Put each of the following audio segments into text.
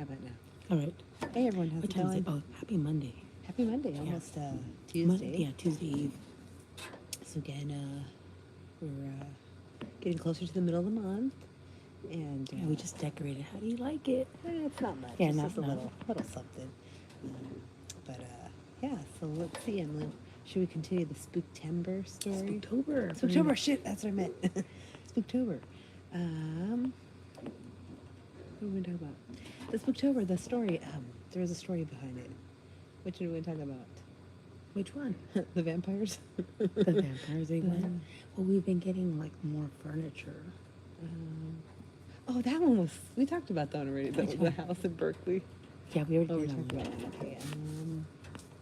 How about now? All right. Hey everyone, how's What it time is it? going? Oh, happy Monday. Happy Monday, almost Tuesday. Yeah, Tuesday Eve. So again, we're getting closer to the middle of the month, and Yeah, we just decorated. How do you like it? it's not much. Yeah, It's not just a not. little something. But yeah. So let's see, Emily. Should we continue the Spooktober story? Spooktober. Spooktober. Shit, that's what I meant. Spooktober. What are we talking about? The Spooktober, the story. There was a story behind it. Which one are we talking about? Which one? The vampires. The vampires. They went. Well, we've been getting like more furniture. Oh, that one was. We talked about that one already. That was Which the one? house in Berkeley. Yeah, we already Oh, we're did talking that about one. that. Okay.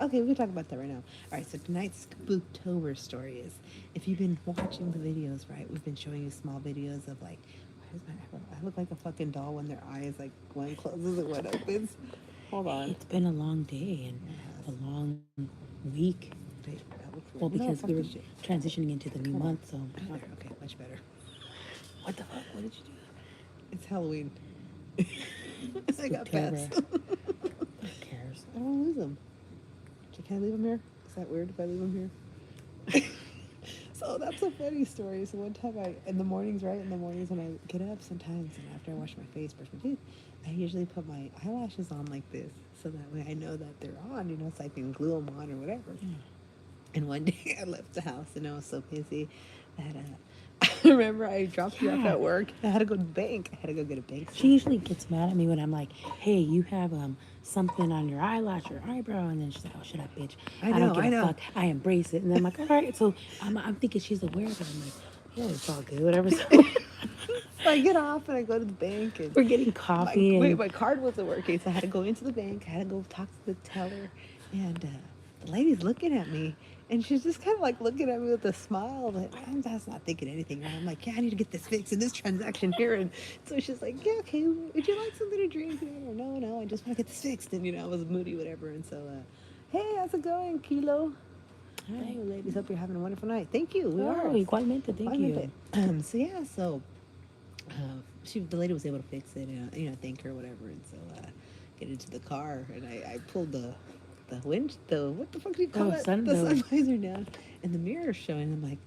Okay, we can talk about that right now. All right. So tonight's Spooktober story is, if you've been watching the videos, right? We've been showing you small videos of like, why does I look like a fucking doll when their eyes like one closes and one opens. Hold on. It's been a long day and a long week. Wait, that looks Well, weird. No, because fuck we were this shit. transitioning into the new Hold on. month, so. Oh, there. Okay, much better. What the fuck? What did you do? It's Halloween. I got Spooktober. pets. Who cares? I don't want to lose them. Can I leave them here? Is that weird if I leave them here? So that's a funny story. So one time in the mornings, right? In the mornings when I get up sometimes and after I wash my face, brush my teeth, I usually put my eyelashes on like this. So that way I know that they're on, so I can glue them on or whatever. Yeah. And one day I left the house and I was so busy that I remember I dropped you off Yeah. at work. I had to go to the bank. I had to go get a bank. She usually gets mad at me when I'm like, "Hey, you have something on your eyelash or eyebrow," and then she's like, "Oh, shut up, bitch! I don't know, give I a know. fuck. I embrace it." And then I'm like, "All right." So I'm thinking she's aware of it. I'm like, "Yeah, it's all good, whatever." So So I get off and I go to the bank and we're getting coffee and my card wasn't working, so I had to go into the bank. I had to go talk to the teller, and the lady's looking at me, and she's just kind of like looking at me with a smile, but I'm just not thinking anything. Right? I'm like, yeah, I need to get this fixed in this transaction here, and so she's like, yeah, okay, would you like something to drink? And no, I just want to get this fixed, and I was moody, whatever, and so, hey, how's it going, Kilo? Hi, ladies, hope you're having a wonderful night. Thank you. We are. igualmente, thank you. So yeah, the lady was able to fix it, and thank her, whatever, and so get into the car, and I pulled the what the fuck do you call it? The sun visor down, and the mirror's showing. I'm like,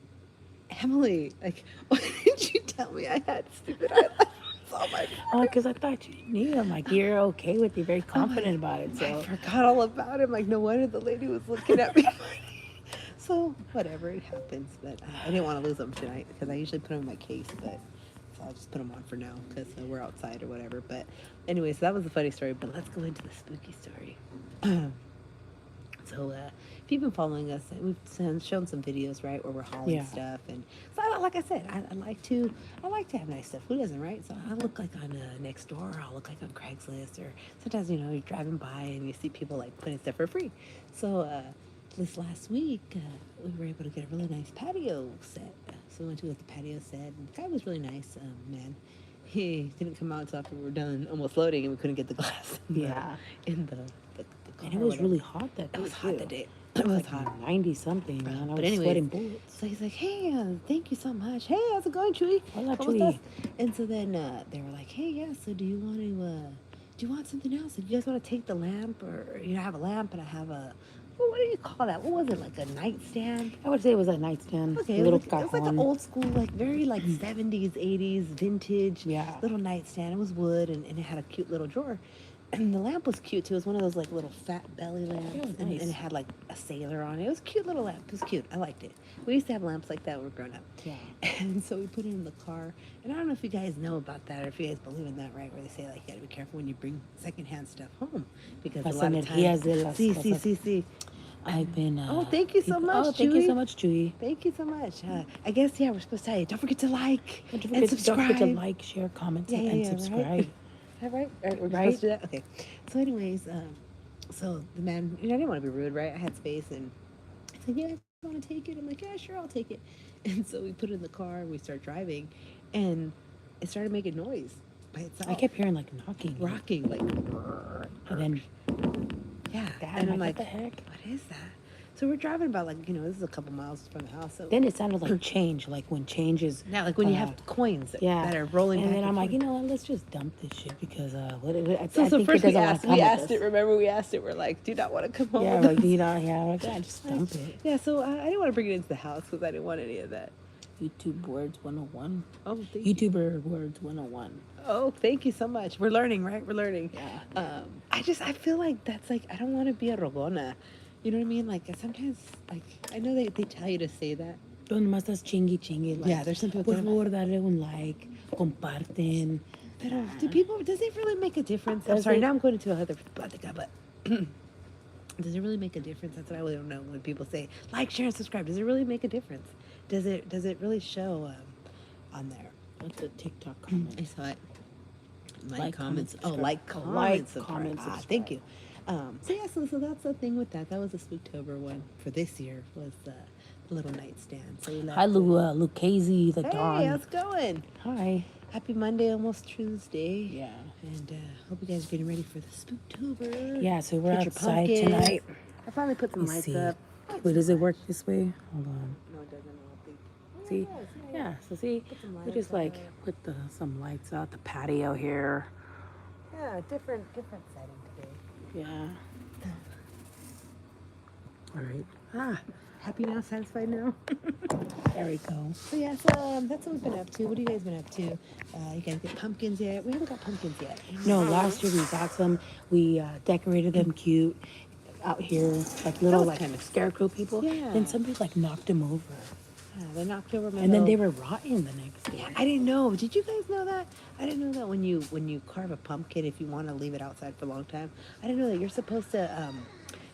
Emily, like, why didn't you tell me I had stupid eyelashes on my Oh, because I thought you knew. I'm like, you're okay with it, very confident about it. I So forgot all about it. Like, no wonder the lady was looking at me. So whatever, it happens. But I didn't want to lose them tonight because I usually put them in my case, but. So I'll just put them on for now because we're outside or whatever. But anyway, so that was a funny story. But let's go into the spooky story. So if you've been following us, we've shown some videos, right, where we're hauling stuff, and so like I said, I like to have nice stuff. Who doesn't, right? So I look like on Nextdoor, or I'll look like on Craigslist, or sometimes you're driving by and you see people like putting stuff for free. So this last week, we were able to get a really nice patio set. So we went to get the patio set, and the guy was really nice, man. He didn't come out until after we were done almost loading, and we couldn't get the glass in the car. And it was really hot that day. It was hot that day. It was like hot. 90 something, man. I was sweating bullets. So he's like, hey, thank you so much. Hey, how's it going, Chewy? Hola, Chewy. And so then they were like, hey, yeah, so do you want something else? Do you guys want to take the lamp? Or, I have a lamp and I have what do you call that? What was it, like a nightstand? I would say it was a nightstand. Okay, it was like an old school, like very like 70s, 80s, vintage little nightstand. It was wood and it had a cute little drawer. And the lamp was cute too. It was one of those like little fat belly lamps, and it had like a sailor on it. It was a cute little lamp. It was cute. I liked it. We used to have lamps like that when we were growing up. Yeah. And so we put it in the car. And I don't know if you guys know about that or if you guys believe in that, right? Where they say like you gotta be careful when you bring secondhand stuff home because a lot of times. See. I've been. Thank you so much, Chewy. Thank you so much, Chewy. Thank you so much. I guess we're supposed to tell you. Don't forget to like and subscribe. Don't forget to like, share, comment, and subscribe. Right? Is that right? We're supposed to do that? Okay. So anyways, so the man, I didn't want to be rude, right? I had space, and I said, yeah, I want to take it. I'm like, yeah, sure, I'll take it. And so we put it in the car, and we start driving, and it started making noise by itself. I kept hearing like knocking. Rocking, like. And then. Yeah. Dad, and I'm like, what the heck? What is that? So we're driving about like, this is a couple miles from the house. So Then it sounded like change, like when change is. now, like when you have coins that are rolling and back then I'm like, forth. what? Let's just dump this shit because I So think it first doesn't want to come we with asked us. it. Remember, we asked it. We're like, do you not want to come home Yeah, with like us? just dump it. Yeah, so I didn't want to bring it into the house because I didn't want any of that. YouTube words 101. Oh, thank you. YouTuber words 101. Oh, thank you so much. We're learning, right? We're learning. Yeah. I feel like that's like, I don't want to be a rogona. You know what I mean? Like sometimes, like, I know they tell you to say that. Donde más estás chingue. Like, Yeah, there's some people por that- favor, dale un like, comparten. Pero does it really make a difference? I'm Does sorry, it? now I'm going into another plática, but does it really make a difference? That's what I really don't know when people say, like, share, and subscribe. Does it really make a difference? Does it really show on there? That's a TikTok comment. I saw it. Like, comment, subscribe. Like, Oh, comment, like, subscribe. comment, Ah, subscribe. thank you. So that's the thing with that. That was a Spooktober one for this year, was the little nightstand. So we left Hi, Lucchese, the Hey, Dawn. how's it going? Hi. Happy Monday, almost Tuesday. Yeah. And hope you guys are getting ready for the Spooktober. Yeah, so we're Get your outside pumpkins. tonight. I finally put some Let's lights see. up. Wait, does it work this way? Hold on. No, it doesn't. I don't think. See? Yeah, so see, some we lights just like out. put some lights out, the patio here. Yeah, different setting today. Yeah. All right. Happy now, satisfied now. There we go. So yeah, that's what we've been up to. What have you guys been up to? You guys get pumpkins yet? We haven't got pumpkins yet. No, last year we got some. We decorated them cute out here, like little was like kinda scarecrow people. Yeah. Then somebody like knocked them over, Yeah, they're knocked over my and then they little- were rotten the next day. Yeah, I didn't know. Did you guys know that? I didn't know that when you carve a pumpkin, if you want to leave it outside for a long time, I didn't know that you're supposed to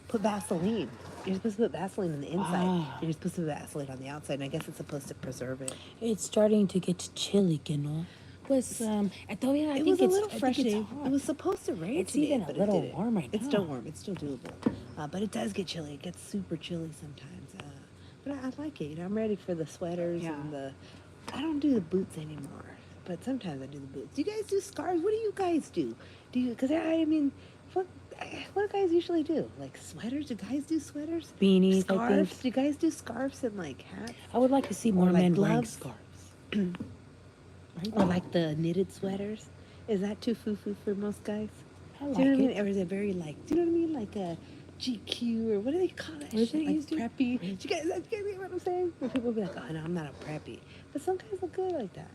put Vaseline. You're supposed to put Vaseline on the inside. Ah. You're supposed to put Vaseline on the outside, and I guess it's supposed to preserve it. It's starting to get chilly, you know. Pues, I thought, yeah, I It think was a it's little I fresh. think it's It hot. was supposed to rain It's today, even a but little it didn't. warm right It's now. still warm. It's still doable, but it does get chilly. It gets super chilly sometimes. But I like it. I'm ready for the sweaters Yeah. and the. I don't do the boots anymore, but sometimes I do the boots. Do you guys do scarves? What do you guys do? Do you? Because I mean, what do guys usually do? Like sweaters? Do guys do sweaters? Beanies, I Scarves? think. Do you guys do scarves and like hats? I would like to see more Or, like, men wearing gloves? scarves. Or like the knitted sweaters? Is that too foo-foo for most guys? I Do you know what I like mean? it. Or is it very like, do you know what I mean? Like a GQ or what do they call that What is shit? it Like used to? preppy. Do you guys get what I'm saying? Where people be like, oh no, I'm not a preppy. But some guys look good like that.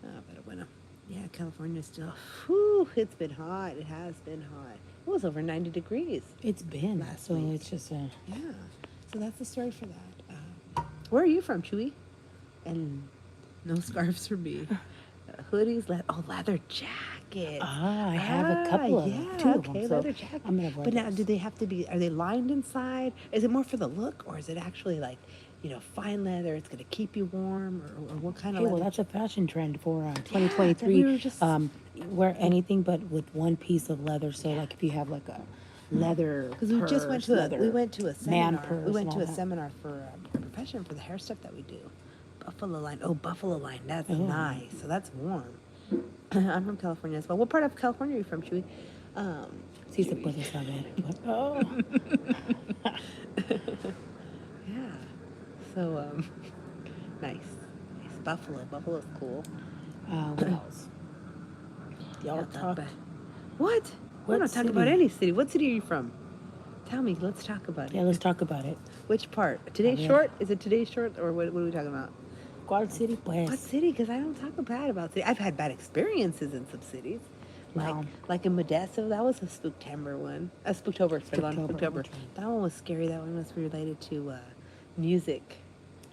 But bueno. Yeah, California's still, whew, it's been hot. It has been hot. It was over 90 degrees. It's been Last so week. it's just Yeah. So that's the story for that. Where are you from, Chewy? And no scarves for me. Hoodies, leather jackets. I have a couple of them, two of them, so leather jackets. I'm gonna wear But now, those. do they have to be? Are they lined inside? Is it more for the look, or is it actually like, fine leather? It's gonna keep you warm, or what kind of? Okay, well, leather? that's a fashion trend for we 2023. were just- Wear anything but with one piece of leather. So, like, if you have like a leather, Because we just went purse, to a leather seminar. man purse. We went and to all a that. seminar for a profession for the hair stuff that we do. Buffalo line. Oh, buffalo line. That's Oh. nice. So that's warm. I'm from California as well. What part of California are you from, Chewy? Sí se puede saber. Oh, Yeah. So nice. Nice. Buffalo. Buffalo's cool. what else? Y'all Not that talk. bad. What? We're What not talking about city? any city. What city are you from? Tell me. Let's talk about Yeah, it. let's talk about it. Which part? Today's Yeah. short? Is it today's short, or what are we talking about? ¿Cuál city? What Pues. city? Because I don't talk bad about city. I've had bad experiences in some cities. Wow. Like in Modesto, that was a Spooktober one. A Spooktober, pardon, Spooktober, Spooktober. which one? That one was scary. That one was related to music.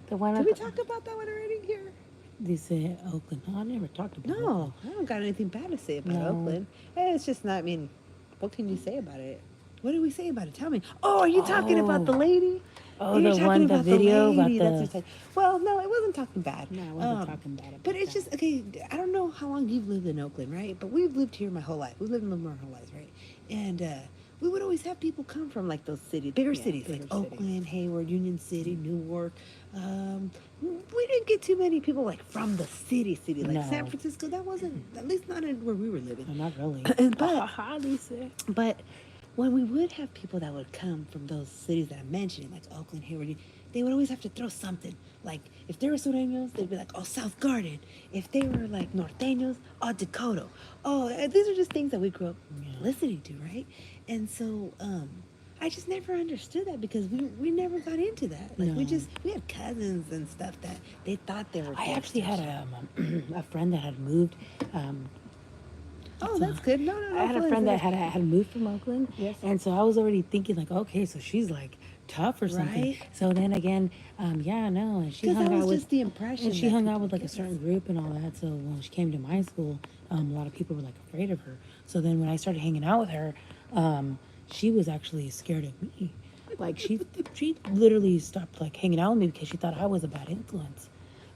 The one Did we at talk about that one already here? This Oakland. No, I never talked about No, Oakland. I don't got anything bad to say about No. Oakland. It's just not, I mean, what can you say about it? What did we say about it? Tell me. Oh, are you talking about the lady? Oh, You're the talking one, the about video about lady. That's what the. you're saying. Well, no, it wasn't talking bad. No, I wasn't talking bad about But it's that. just, okay, I don't know how long you've lived in Oakland, right? But we've lived here my whole life. We've lived in Livermore our whole lives, right? And we would always have people come from like those cities, bigger cities, like bigger Oakland, cities. Hayward, Union City, Newark. We didn't get too many people like from the city, like No. San Francisco. That wasn't, at least not in where we were living. No, not really. But Dice. but when we would have people that would come from those cities that I'm mentioning, like Oakland, Hayward, they would always have to throw something. Like if they were Sureños, they'd be like, "Oh, South Garden." If they were like Norteños, "Oh, Dakota." Oh, these are just things that we grew up listening to, right? And so, I just never understood that because we never got into that. Like we had cousins and stuff that they thought they were. I actually gangsters. had a friend that had moved. Oh, that's good. No, no, no. I had a friend that had moved from Oakland, Yes. and so I was already thinking like, okay, so she's like tough or something. Right. So then again, yeah, no, and she 'Cause hung that was out with just the impression and she that hung out people with like a get. certain group and all that. So when she came to my school, a lot of people were like afraid of her. So then when I started hanging out with her, she was actually scared of me. Like she literally stopped like hanging out with me because she thought I was a bad influence.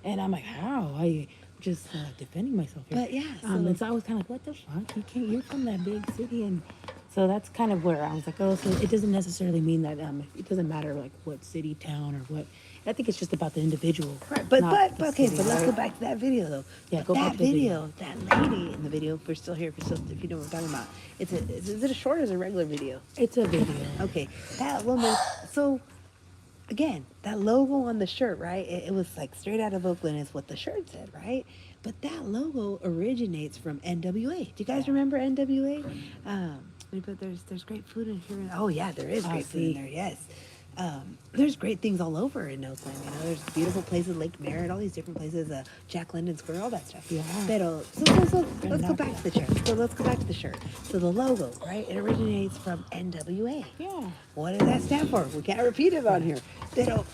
And I'm like, how? I just defending myself here. But yeah, and so I was kind of like, what the fuck? You can't. You're from that big city, and so that's kind of where I was like, oh, so it doesn't necessarily mean that it doesn't matter like what city, town, or what. I think it's just about the individual. Right, not but the okay, city, but let's go right? back to that video though. Yeah, But go back that to the video, that lady in the video. If we're still here, if you know what we're talking about, is it a short or is it a regular video? It's a video. Okay, that woman. So again, that logo on the shirt, right? It was like straight out of Oakland, is what the shirt said, right? But that logo originates from NWA. Do you guys remember NWA? But there's great food in here. Oh yeah, there is great food in there. Yes. There's great things all over in Oakland. You know, there's beautiful places, Lake Merritt, all these different places, Jack London Square, all that stuff. Yeah. Pero, so let's go back to the shirt. So let's go back to the shirt. So the logo, right? It originates from NWA. Yeah. What does that stand for? We can't repeat it on here. Pero,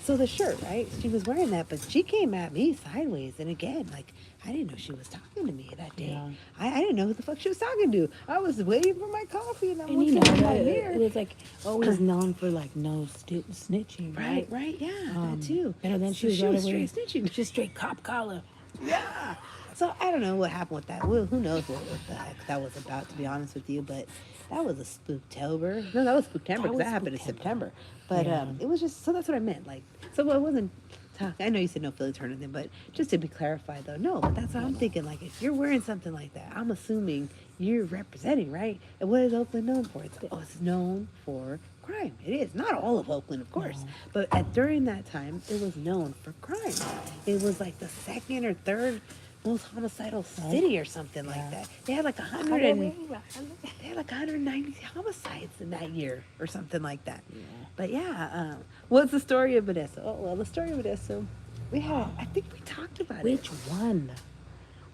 so the shirt, right? She was wearing that, but she came at me sideways. And again, like, I didn't know she was talking to me that day. Yeah. I didn't know who the fuck she was talking to. I was waiting for my coffee and I'm And you looking know, at my it mirror. was like always known for like no snitching, right? Right, yeah, that too. And then she So was she right was away. straight snitching. She's straight cop collar. Yeah. So I don't know what happened with that. Well, who knows what the heck that was about, to be honest with you. But that was a Spooktober. No, that was Spooktober because that happened in September. But it was just, so that's what I meant. Like, so it wasn't talking. I know you said no feelings hurt anything, but just to be clarified though, no, but that's what I'm thinking. Like, if you're wearing something like that, I'm assuming you're representing, right? And what is Oakland known for? It's known for crime. It is. Not all of Oakland, of course. But during that time, it was known for crime. It was like the second or third most homicidal city or something like that. They had like 190 homicides in that year or something like that. Yeah. But yeah, what's the story of Modesto? Oh well, the story of Modesto, I think we talked about it. Which one?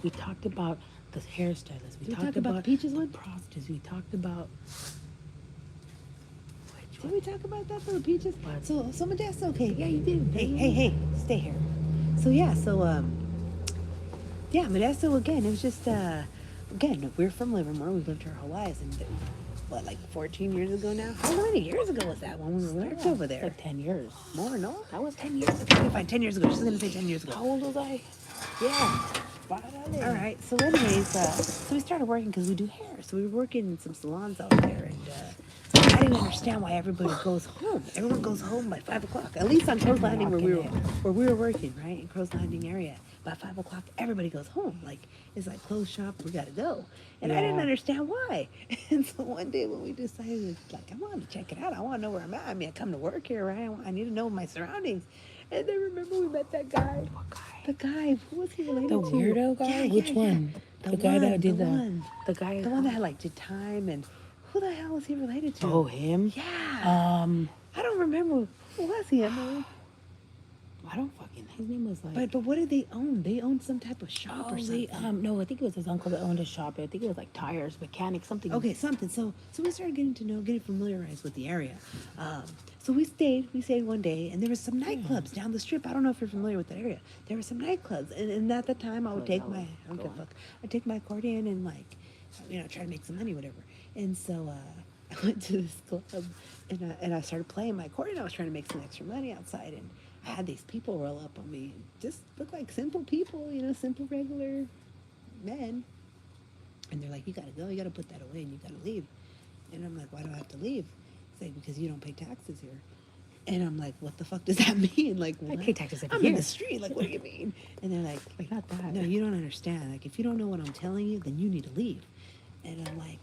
We talked about the hairstylist. We talked about the Peaches the one? prostitutes. We talked about. Did we talk about that for the Peaches? What? So Modesto, okay, yeah, you did. Hey, stay here. So yeah, yeah, Modesto again. It was just again, we're from Livermore. We've lived here our whole lives, and what, like 14 years ago now? How many years ago was that when we worked over there? Like 10 years. More, no? That was 10 years ago. Okay, fine, 10 years ago. She's gonna say 10 years ago. How old was I? Yeah. All right. So anyways, so we started working because we do hair. So we were working in some salons out there, and I didn't understand why everybody goes home. Everyone goes home by 5 o'clock. At least on Crow's Landing where we were working, right? In Crow's Landing area. By 5 o'clock, everybody goes home. Like, it's like close shop, we gotta go. And I didn't understand why. And so one day when we decided, like, I want to check it out. I want to know where I'm at. I mean, I come to work here, right? I need to know my surroundings. And then remember we met that guy. What guy? The guy. Who was he related The to? weird guy? Yeah, Which one? The guy one, that did the one. The guy. The one that had like did time, and who the hell was he related to? Oh, him? Yeah. I don't remember. Who was he, Emily? I don't fucking. His name was like. But what did they own? They owned some type of shop or something. No, I think it was his uncle that owned a shop. I think it was like tires, mechanics, something. Okay, something. So we started getting familiarized with the area. So we stayed one day, and there was some nightclubs down the strip. I don't know if you're familiar with that area. There were some nightclubs, and at the time I would take my, I don't give a fuck. I'd take my accordion and like, try to make some money, whatever. And so I went to this club, and I started playing my accordion. I was trying to make some extra money outside, and I had these people roll up on me. Just look like simple people, simple regular men. And they're like, you gotta go, you gotta put that away, and you gotta leave. And I'm like, why do I have to leave? It's like, because you don't pay taxes here. And I'm like, what the fuck does that mean? Like, what? I pay taxes every I'm year. in the street. Like, what do you mean? And they're like, not that. No, you don't understand. Like, if you don't know what I'm telling you, then you need to leave. And I'm like,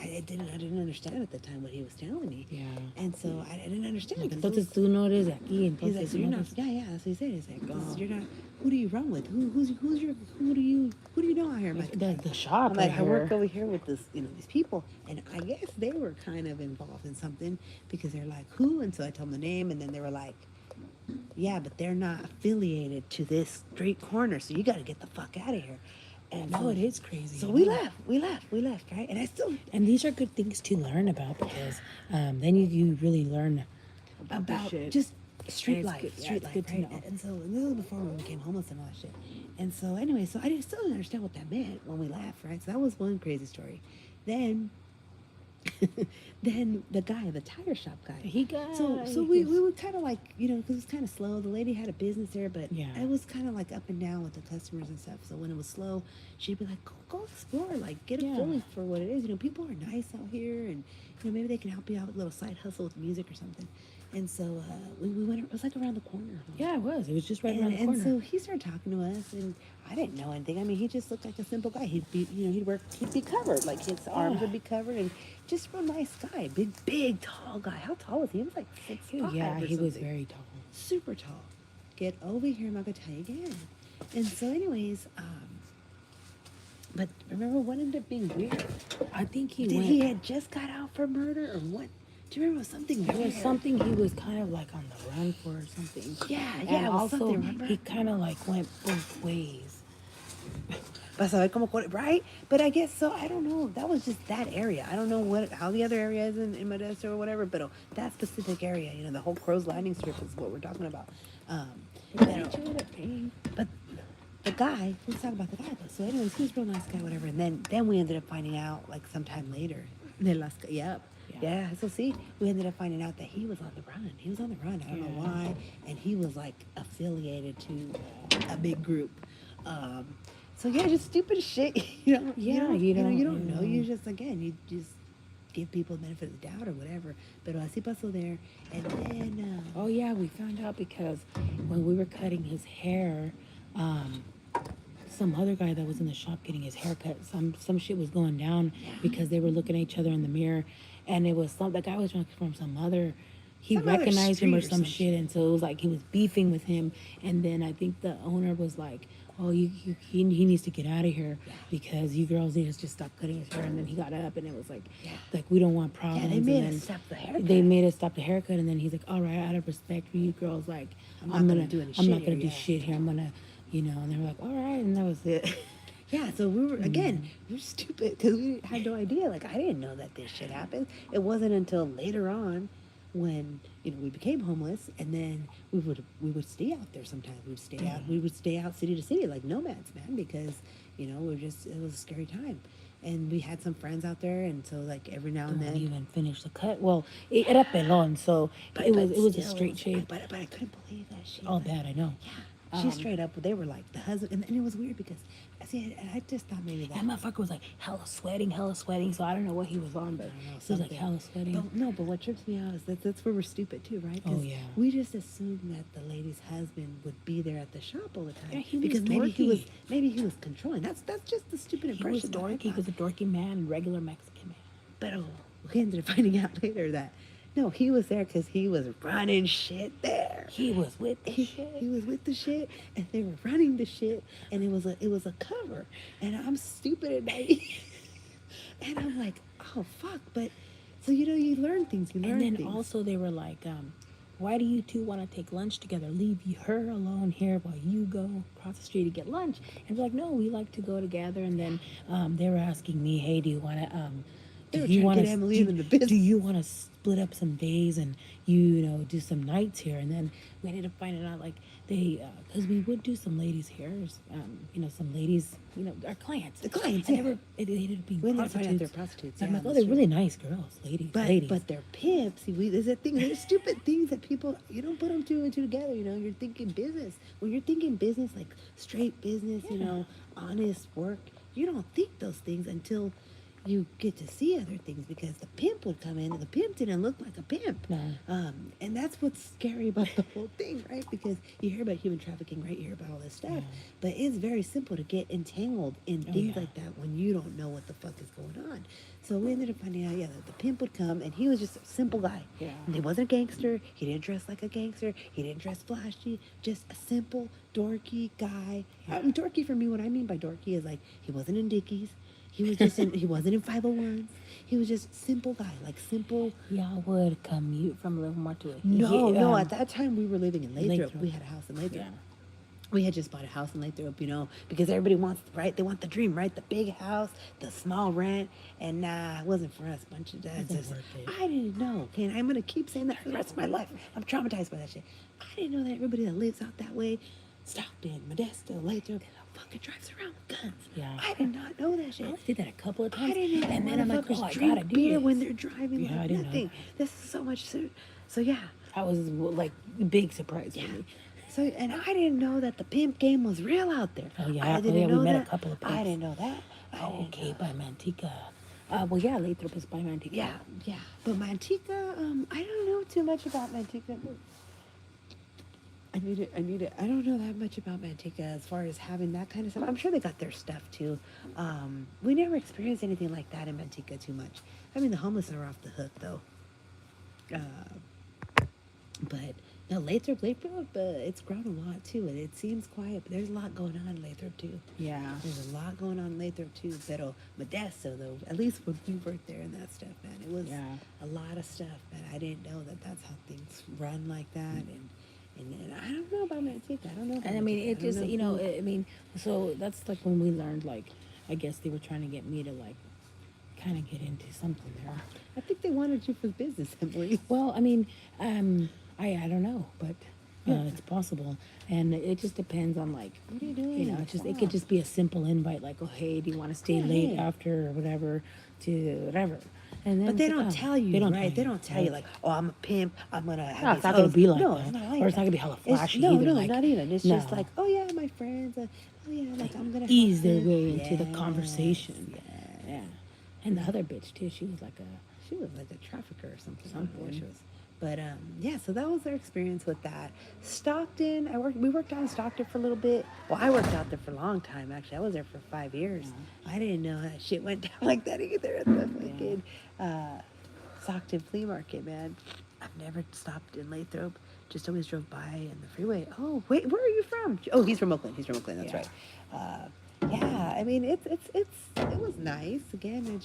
I didn't understand at the time what he was telling me. Yeah. And so I didn't understand Like, because entonces tú no eres de aquí, he's like, entonces so no you're not, eres. yeah, yeah, that's what he said. He's like, Oh. you're not, who do you run with? Who do you know out here? I'm like, The shop I'm like, right I work here. over here with this, these people. And I guess they were kind of involved in something because they're like, who? And so I told them the name and then they were like, yeah, but they're not affiliated to this street corner, so you got to get the fuck out of here. And No, so, it is crazy. so I we know. left, right? And I still And these are good things to learn about because then you really learn about this about shit. just And street it's life, good- yeah, street it's life, good to right? know. And so and this was before we became homeless and all that shit. And so anyway, so I still didn't understand what that meant when we left, right? So that was one crazy story. Then then the guy, the tire shop guy. He got So we were kind of like, because it was kind of slow. The lady had a business there, but Yeah. it was kind of like up and down with the customers and stuff. So when it was slow, she'd be like, go explore, like get a Yeah. feeling for what it is. People are nice out here, and maybe they can help you out with a little side hustle with music or something. And so we went. It was like around the corner. Yeah, it was. It was just right around the And corner. so he started talking to us, and I didn't know anything. I mean, he just looked like a simple guy. He'd be covered, like his arms would be covered, and just real nice guy, big, tall guy. How tall was he? He was like 6'5". Yeah, or he was something. very tall. Super tall. Get over here, I'm not gonna tell you again. And so, anyways, but remember what ended up being weird? I think He had just got out for murder, or what? Do you remember something? There was weird? something he was kind of like on the run for or something. Yeah, And it was also something. Remember? he kind of like went both ways. Vas a ver cómo right? But I guess so. I don't know. That was just that area. I don't know how the other area is in Modesto or whatever, but that specific area, the whole Crow's Landing strip is what we're talking about. But the guy, let's talk about the guy though. So anyways, he was a real nice guy, whatever. And then we ended up finding out like sometime later. Yep. Yeah. So see, we ended up finding out that he was on the run. He was on the run. I don't know why. And he was like affiliated to a big group. So yeah, just stupid shit. You don't know. You just you just give people the benefit of the doubt or whatever. But así pasó there, and then. Oh yeah, we found out because when we were cutting his hair, some other guy that was in the shop getting his hair cut, some shit was going down because they were looking at each other in the mirror, and it was the guy was from some other. He Some other recognized him or street or some some shit, and so it was like he was beefing with him. And then I think the owner was like, "Oh, he needs to get out of here because you girls need to just stop cutting his hair." And then he got up, and it was like we don't want problems. Yeah, they made and us stop the haircut. They made us stop the haircut, and then he's like, "All right, out of respect for you girls, like I'm not gonna do shit here. I'm gonna, And they were like, "All right," and that was it. Yeah, so we were stupid because we had no idea. Like I didn't know that this shit happened. It wasn't until later on when we became homeless, and then we would stay out there sometimes. We would stay out city to city like nomads, man, because it was a scary time. And we had some friends out there, and so like every now and then. Don't even finish the cut. Well, it era pelón, so it was a straight shave. But I couldn't believe that shit. Oh, that I know. Yeah, she straight up. They were like the husband, and it was weird because I just thought maybe that motherfucker was like hella sweating. So I don't know what he was on, but he was like hella sweating. But what trips me out is that's where we're stupid too, right? Oh yeah. We just assumed that the lady's husband would be there at the shop all the time. Yeah, he was because dorky. maybe he was controlling. That's just the stupid impression. He was dorky. He was a dorky man, regular Mexican man. But we ended up finding out later that no, he was there because he was running shit there. He was with the shit. He was with the shit, and they were running the shit, and it was a cover. And I'm stupid at night, and I'm like, oh fuck! But so you learn things. And then also they were like, why do you two want to take lunch together? Leave her alone here while you go across the street to get lunch. And we're like, no, we like to go together. And then they were asking me, hey, do you want to? Do you want to split up some days and do some nights here? And then we ended up finding out like they because we would do some ladies' hairs, some ladies, our clients. The clients, and they ended up being prostitutes. They're prostitutes. I'm like, oh, they're really nice girls, ladies. But they're pimps. See, there's a thing. There's stupid things that people you don't put them two and two together. You're thinking business. When you're thinking business, like straight business, honest work, you don't think those things until you get to see other things because the pimp would come in and the pimp didn't look like a pimp. No. And that's what's scary about the whole thing, right? Because you hear about human trafficking, right? You hear about all this stuff, Yeah. but it's very simple to get entangled in Oh, things yeah. like that when you don't know what the fuck is going on. So we ended up finding out, yeah, that the pimp would come and he was just a simple guy. Yeah. And he wasn't a gangster. He didn't dress like a gangster. He didn't dress flashy. Just a simple, dorky guy. Yeah. Dorky for me, what I mean by dorky is like he wasn't in Dickies. He was just in, he wasn't in 501s. He was just simple guy, like simple. Y'all would commute from Livermore to it. No, at that time we were living in Lathrop. Lathrop. We had a house in Lathrop. Yeah. We had just bought a house in Lathrop, because everybody wants, right? They want the dream, right? The big house, the small rent. And nah, it wasn't for us. Bunch of dads. Wasn't worth it. I didn't know. Okay, and I'm going to keep saying that for the rest of my life. I'm traumatized by that shit. I didn't know that everybody that lives out that way, Stockton, Modesto, Lathrop, fucking drives around with guns. Yeah. I did not know that I shit. only did that a couple of times. I didn't know and then I'm like, oh, I drink gotta do beer this. when they're driving. Yeah, like I didn't know nothing. that. This is so much. So yeah. That was like a big surprise Yeah. for me. So and I didn't know that the pimp game was real out there. Oh, yeah. I Oh, didn't yeah, we know met a that. couple of I pimps. didn't know that. Oh, okay, by Manteca. Well, yeah, Lathrop is by Manteca. Yeah. But Manteca, I don't know too much about Manteca. I need it. I don't know that much about Manteca as far as having that kind of stuff. I'm sure they got their stuff too. We never experienced anything like that in Manteca too much. I mean, the homeless are off the hook though. But no, Lathrop, it's grown a lot too, and it seems quiet. But there's a lot going on in Lathrop too. Yeah. There's a lot going on in Lathrop too. Pero Modesto though, at least when we worked there and that stuff, man, it was a lot of stuff, man. I didn't know that that's how things run like that, and I don't know about Manteca. I don't know. About And I mean, Manteca. it I don't just, know I mean, so that's like when we learned, like, I guess they were trying to get me to, like, kind of get into something there. I think they wanted you for business, Emily. Well, I mean, I don't know, but it's possible, and it just depends on like What are you doing? it's just it could just be a simple invite, like, oh hey, do you want to stay late hey. after or whatever to whatever, and then But they it's like, don't oh, tell you, they don't right? tell They don't tell you like, oh, I'm a pimp. I'm gonna have No, this it's not gonna host." be like no, that. it's not like Or that. it's not gonna be hella flashy No, either, like, not even. It's just no. like, oh yeah, my friends. Oh yeah, like I'm gonna ease help their them. way into the Yes, conversation. yes. Yeah, and the other bitch too, she was like a She was like a trafficker or something. I don't know what she was. But yeah, so that was our experience with that. Stockton, we worked out in Stockton for a little bit. Well, I worked out there for a long time actually. I was there for 5 years. I didn't know that shit went down like that either at the fucking Stockton flea market, man. I've never stopped in Lathrop. Just always drove by in the freeway. Oh, wait, where are you from? Oh, he's from Oakland. That's right. Yeah, I mean, it was nice. Again,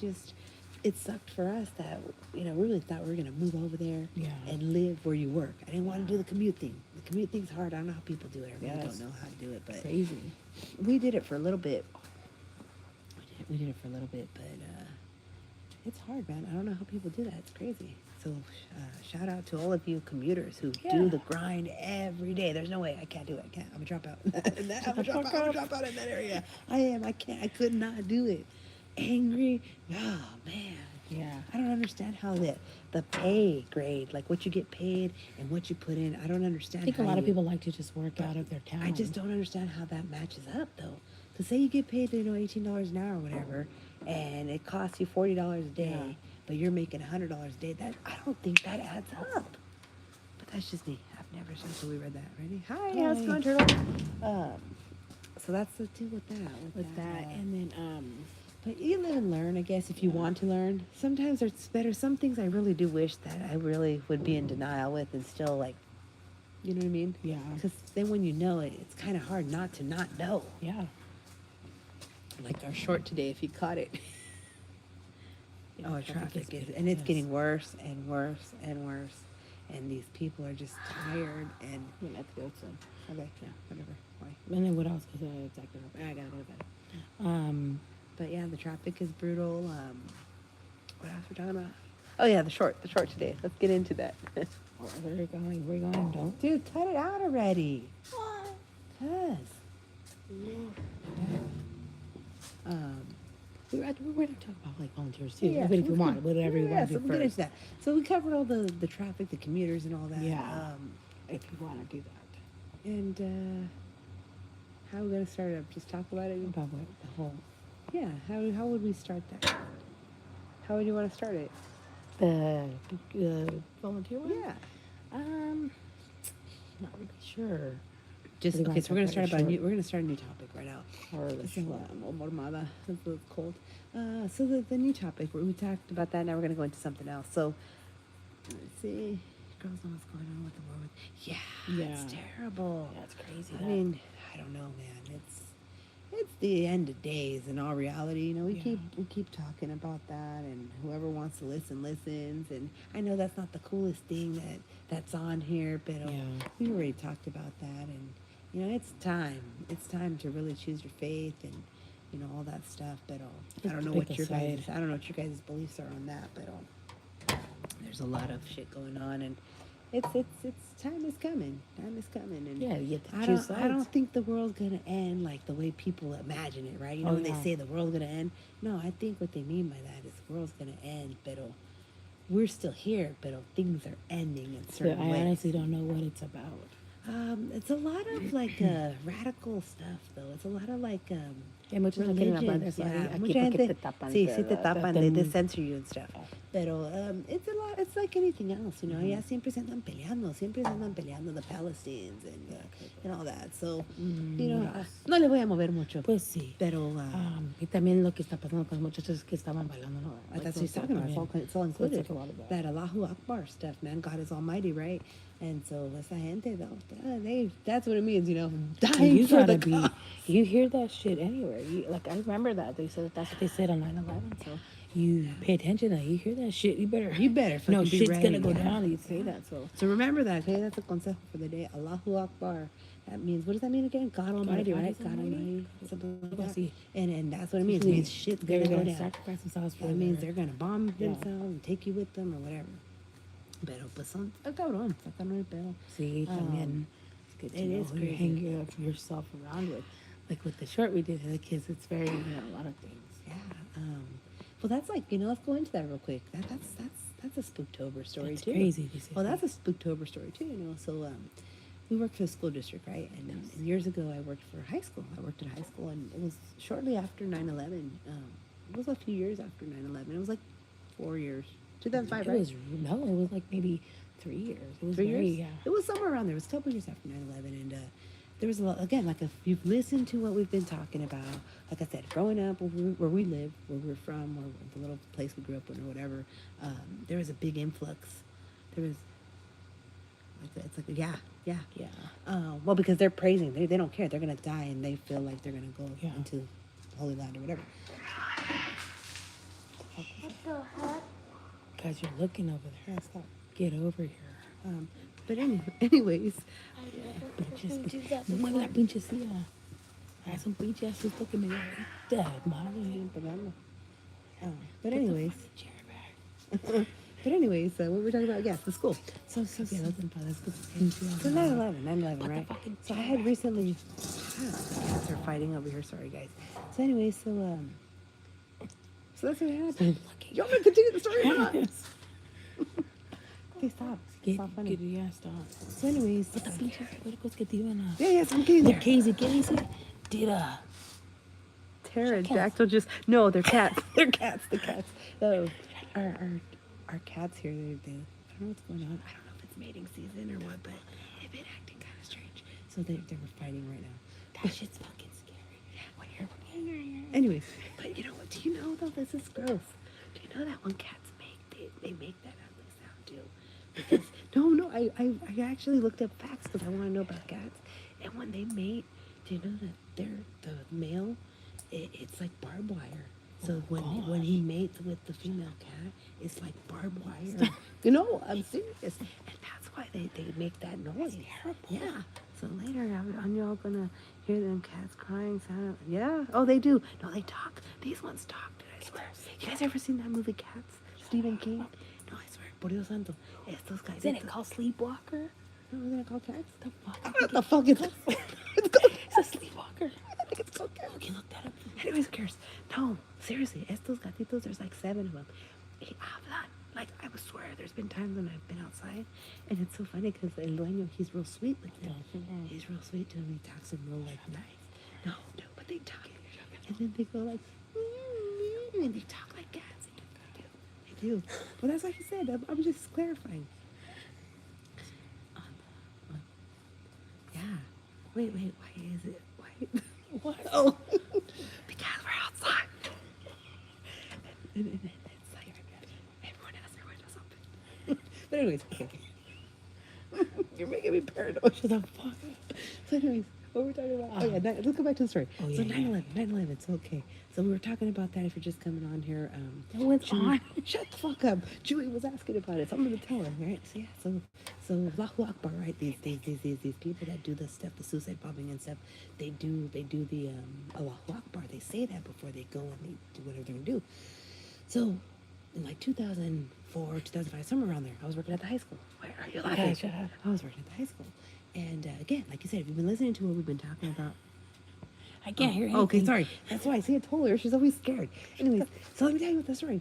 it sucked for us that, we really thought we were going to move over there and live where you work. I didn't want to do the commute thing. The commute thing's hard. I don't know how people do it. I really don't know how to do it, but crazy. we did it for a little bit. We did it for a little bit, but it's hard, man. I don't know how people do that. It's crazy. So shout out to all of you commuters who do the grind every day. There's no way. I can't do it. I can't. I'm a dropout. I'm a dropout in that area. I am. I can't. I could not do it. Angry. Oh, man. Yeah. I don't understand how the pay grade, like what you get paid and what you put in, I don't understand. I think a lot of people like to just work out of their town. I just don't understand how that matches up, though. To say you get paid, $18 an hour or whatever, and it costs you $40 a day, but you're making $100 a day, that I don't think that adds up. But that's just me. I've never seen until we read that. Ready? Hi, how's it going, Turtle? So that's the deal with that. And then But you live and learn, I guess, if you want to learn. Sometimes it's better. Some things I really do wish that I really would be in denial with and still, like, you know what I mean? Yeah. Because then when you know it, it's kind of hard not to not know. yeah. Like our short today, if you caught it. Yeah, Traffic is, and it's getting worse and worse and worse. And these people are just tired and... Yeah, let's go soon. Okay, yeah, whatever. Why? And then what else? Because I gotta go to bed. But yeah, the traffic is brutal. What else we're talking about? Oh yeah, the short today. Let's get into that. Where are you going? Where are you going? Don't. Dude, cut it out already. What? Cuz. We're going to talk about like volunteers too. Yeah, If you want, whatever you want to so do we'll get into first. that. So we covered all the traffic, the commuters, and all that. Yeah. If you want to do that. And how are we gonna start it up? Just talk about it. About what? The whole. Yeah. How would we start that? How would you want to start it? The volunteer one? Yeah. Not really sure. Just Really okay. So we're gonna start very about a new. short. We're gonna start a new topic right now. Or So mormada. That's what it's called. So the new topic where we talked about that. Now we're gonna go into something else. So let's see. Girls know what's going on with the world. Yeah. It's terrible. Yeah, it's crazy. I mean, I don't know, man. It's the end of days in all reality. You know, we keep talking about that, and whoever wants to listen listens. And I know that's not the coolest thing that's on here, but we already talked about that. And you know, it's time. It's time to really choose your faith and you know all that stuff. But I don't know what your guys' beliefs are on that. But there's a lot of shit going on, and it's time is coming. Time is coming, and you have to I choose don't think the world's gonna end like the way people imagine it, right? You know when they say the world's gonna end. No, I think what they mean by that is the world's gonna end, but we're still here, but things are ending in certain ways. I honestly don't know what it's about. It's a lot of like radical stuff, though. It's a lot of like muchos no quieren hablar de religion. eso Yeah, aquí mucha porque gente, te tapan. sí, te tapan, they censor you and stuff. Pero it's a lot. It's like anything else, you know. Mm-hmm. Yeah, siempre se andan peleando the Palestinians and all that. So, you know, no le voy a mover mucho. Pues sí. Pero y también lo que está pasando con los muchachos que estaban bailando, ¿no? that's what he's talking about. It's all included. So like that Alajú Akbar stuff, man. God is Almighty, right? And so esa gente, though, that's what it means, you know, dying you for gotta the be. cause. You hear that shit anywhere. Like I remember that they said that's what they said on 9/11. So you pay attention to that. You hear that shit. You better. fucking be shit's ready. gonna go down. You say that. So remember that. Okay, that's a consejo for the day. Allahu Akbar. That means, what does that mean again? God Almighty, right? God Almighty. Something like that. And that's what it means. It means shit's gonna go down. Sacrifice themselves for that means they're gonna bomb themselves and take you with them or whatever. Pero pues son cabrón el pedo. Sí, también. It's good to know who you hang yourself around with. Like with the short we did for the kids, it's very, a lot of things. Yeah. Well, that's like, let's go into that real quick. That's a Spooktober story That's too. Crazy. Well, that's a Spooktober story too. So we worked for the school district, right? And years ago, I worked for high school. I worked at high school, and it was shortly after 9/11. It was a few years after 9/11. It was like 4 years. 2005, right? It was like maybe 3 years. It was 3 years? Yeah. It was somewhere around there. It was a couple years after 9/11, and there was a lot, again, like if you've listened to what we've been talking about, like I said, growing up where we live, where we're from, or the little place we grew up in or whatever, there was a big influx. There was, it's like, yeah. Well, because they're praising. They don't care. They're going to die, and they feel like they're going to go into Holy Land or whatever. Guys, you're looking over there. Yeah, stop. Get over here. But anyways. Mueve la pinche silla. Haz un pinche asusto que me dio ahorita, madre. But anyways. But anyways, what were we talking about? Yes, the school. So 9/11, right? So I had recently. Cats are fighting over here. Sorry, guys. So anyway, so that's what happened. You want me to continue the story or not? Okay, stop. Stop funny. Stop. So anyways, Yeah, I'm getting there. Casey, did Tara and Jack will just they're cats. They're cats. The cats. Oh, our cats here. They I don't know what's going on. I don't know if it's mating season or what, but they've been acting kind of strange. So they were fighting right now. That shit's fucking scary. When you're anyways, but you know what? Do you know though? This is gross. Do you know that when cats mate, they make that ugly sound too? Because no, I actually looked up facts because I want to know about cats. And when they mate, do you know that the male, it's like barbed wire. So when he mates with the female cat, it's like barbed wire. I'm serious. And that's why they make that noise. That's terrible. Yeah. So later, I'm y'all gonna hear them cats crying. Sound. Yeah. Oh, they do. No, they talk. These ones talk. I swear. You guys ever seen that movie Cats? Stephen King? No, I swear. Por Dios santo. Estos guys. Isn't it called Sleepwalker? No, isn't it called Cats? The fuck? What the fuck is it? It's a Sleepwalker. I think it's called Cats. Okay, look that up. Anyways, who cares? No, seriously, estos gatitos, there's like 7 of them. They hablan. Like, I would swear, there's been times when I've been outside, and it's so funny because el dueño, he's real sweet with them. He's real sweet to them. He talks to them real, like, nice. No, but they talk. And then they go like, and they talk like cats. you. Well, that's what she said. I'm just clarifying. Yeah. Wait. Why is it? Why? What? Oh, because we're outside. And it's like everyone else open. But anyways, okay. You're making me paranoid. Shut the fuck up. So anyways, what we're talking about? Oh yeah, let's go back to the story. Oh, So yeah, 9/11, 9/11. So okay. So we were talking about that. If you're just coming on here, No, it's on. Shut the fuck up. Chewy was asking about it, so I'm gonna tell her, right? So yeah, so Alajú Akbar, right? These people that do the stuff, the suicide bombing and stuff, they do the Alajú Akbar. They say that before they go and they do whatever they're gonna do. So in like 2004, 2005, somewhere around there, I was working at the high school. Why are you laughing? Okay, shut up. I was working at the high school. And again, like you said, if you've been listening to what we've been talking about. I can't hear anything. Okay, sorry. That's why I see I told her. She's always scared. Anyways, so let me tell you the story.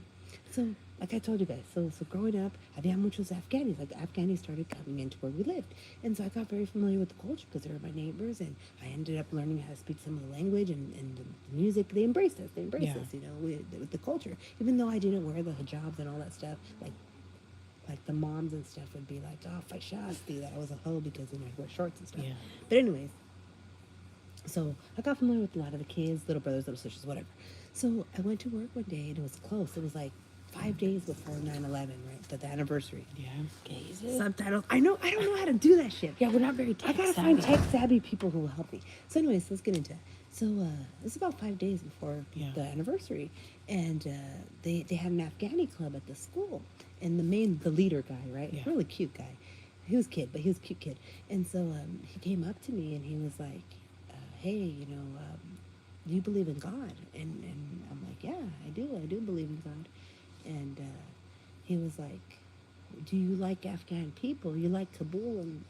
So, like I told you guys, so growing up, había muchos Afghanis. Like Afghanis started coming into where we lived, and so I got very familiar with the culture because they were my neighbors, and I ended up learning how to speak some of the language and the music. They embraced us. They embraced us, you know, with the culture. Even though I didn't wear the hijabs and all that stuff, like the moms and stuff would be like, oh, Shasti, that I was a hoe because you know I wear shorts and stuff. Yeah. But anyways, so I got familiar with a lot of the kids, little brothers, little sisters, whatever. So I went to work one day and it was close. It was like 5 days before 9/11, right? The anniversary. Yeah. Okay. Subtitles. I don't know how to do that shit. Yeah, we're not very I tech gotta savvy. find tech savvy people who will help me. So, anyways, let's get into it. So, it's about 5 days before the anniversary, and they had an Afghani club at the school, and the leader guy, right, really cute guy. He was a kid, but he was a cute kid, and so he came up to me and he was like, "Hey, you know, do you believe in God?" And I'm like, "Yeah, I do believe in God," and he was like, "Do you like Afghan people? You like Kabul?" And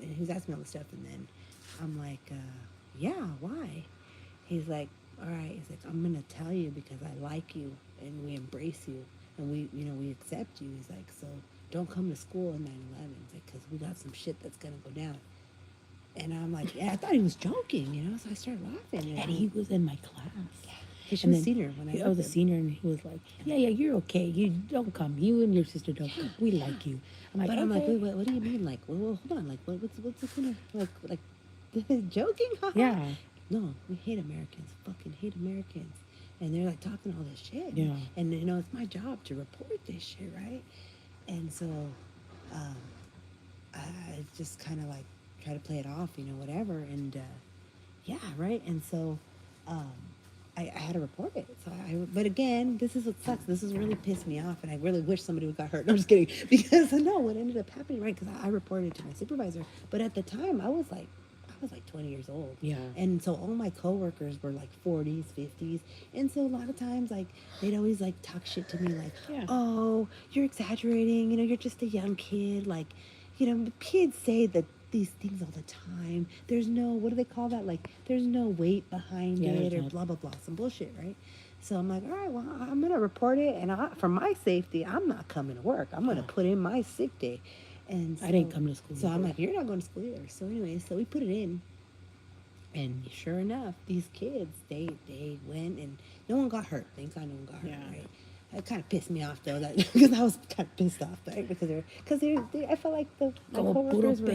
he was asking me all this stuff, and then I'm like, "Yeah, why?" He's like, "All right." He's like, "I'm gonna tell you because I like you and we embrace you and we accept you." He's like, "So don't come to school on 9/11." He's like, "Because we got some shit that's gonna go down." And I'm like, yeah, I thought he was joking, you know. So I started laughing. And he was in my class. Yeah, she was a senior when I was a senior, and he was like, "Yeah, you're okay. You don't come. You and your sister don't come. We like you." I'm like, but okay. I'm like, wait, what do you mean? Like, well, hold on. Like, what's it gonna like joking? Yeah. No, we hate Americans. Fucking hate Americans. And they're like talking all this shit. Yeah. And you know, it's my job to report this shit, right? And so, I just kind of like try to play it off, you know, whatever. And yeah, right. And so, I had to report it. So but again, this is what sucks. This has really pissed me off, and I really wish somebody would got hurt. No, I'm just kidding. Because no, what ended up happening, right? Because I reported it to my supervisor, but at the time I was like 20 years old. Yeah. And so all my coworkers were like 40s, 50s, and so a lot of times like they'd always like talk shit to me like, "Oh, you're exaggerating. You know, you're just a young kid. Like, you know, kids say that." These things all the time. There's no, what do they call that? Like, there's no weight behind it or blah, blah, blah. Some bullshit, right? So I'm like, all right, well, I'm going to report it. And for my safety, I'm not coming to work. I'm going to put in my sick day. And so, I didn't come to school. So I'm like, you're not going to school either. So anyway, so we put it in. And sure enough, these kids, they went and no one got hurt. Thank God no one got hurt, right? It kind of pissed me off though, that because I was kind of pissed off, right? Because I felt like my coworkers were,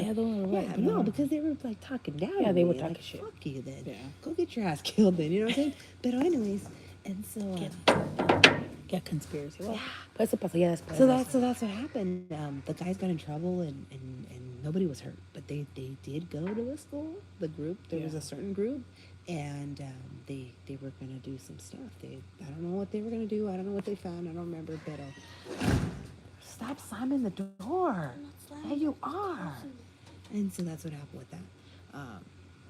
no, because they were like talking down. Yeah, they were talking like, shit. Fuck you, then. Yeah. Go get your ass killed, then. You know what I'm saying? But anyways, and so get conspiracy. Well, yeah. So that's what happened. The guys got in trouble and nobody was hurt, but they did go to the school. The group, there was a certain group. And they were gonna do some stuff. I don't know what they were gonna do. I don't know what they found. I don't remember. But stop slamming the door. There you are. And so that's what happened with that.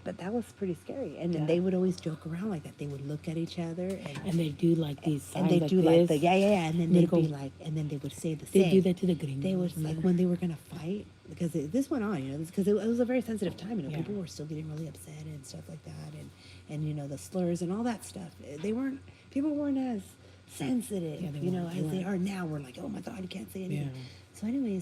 But that was pretty scary. And then they would always joke around like that. They would look at each other and they do like these signs, and they do like this. and then they'd be like, and then they would say the same. They do that to the gringos. They was like when they were gonna fight, because this went on, you know, because it was a very sensitive time. You know, people were still getting really upset and stuff like that, and you know the slurs and all that stuff. People weren't as sensitive, you know, as they are now. We're like, oh my God, you can't say anything. So anyway,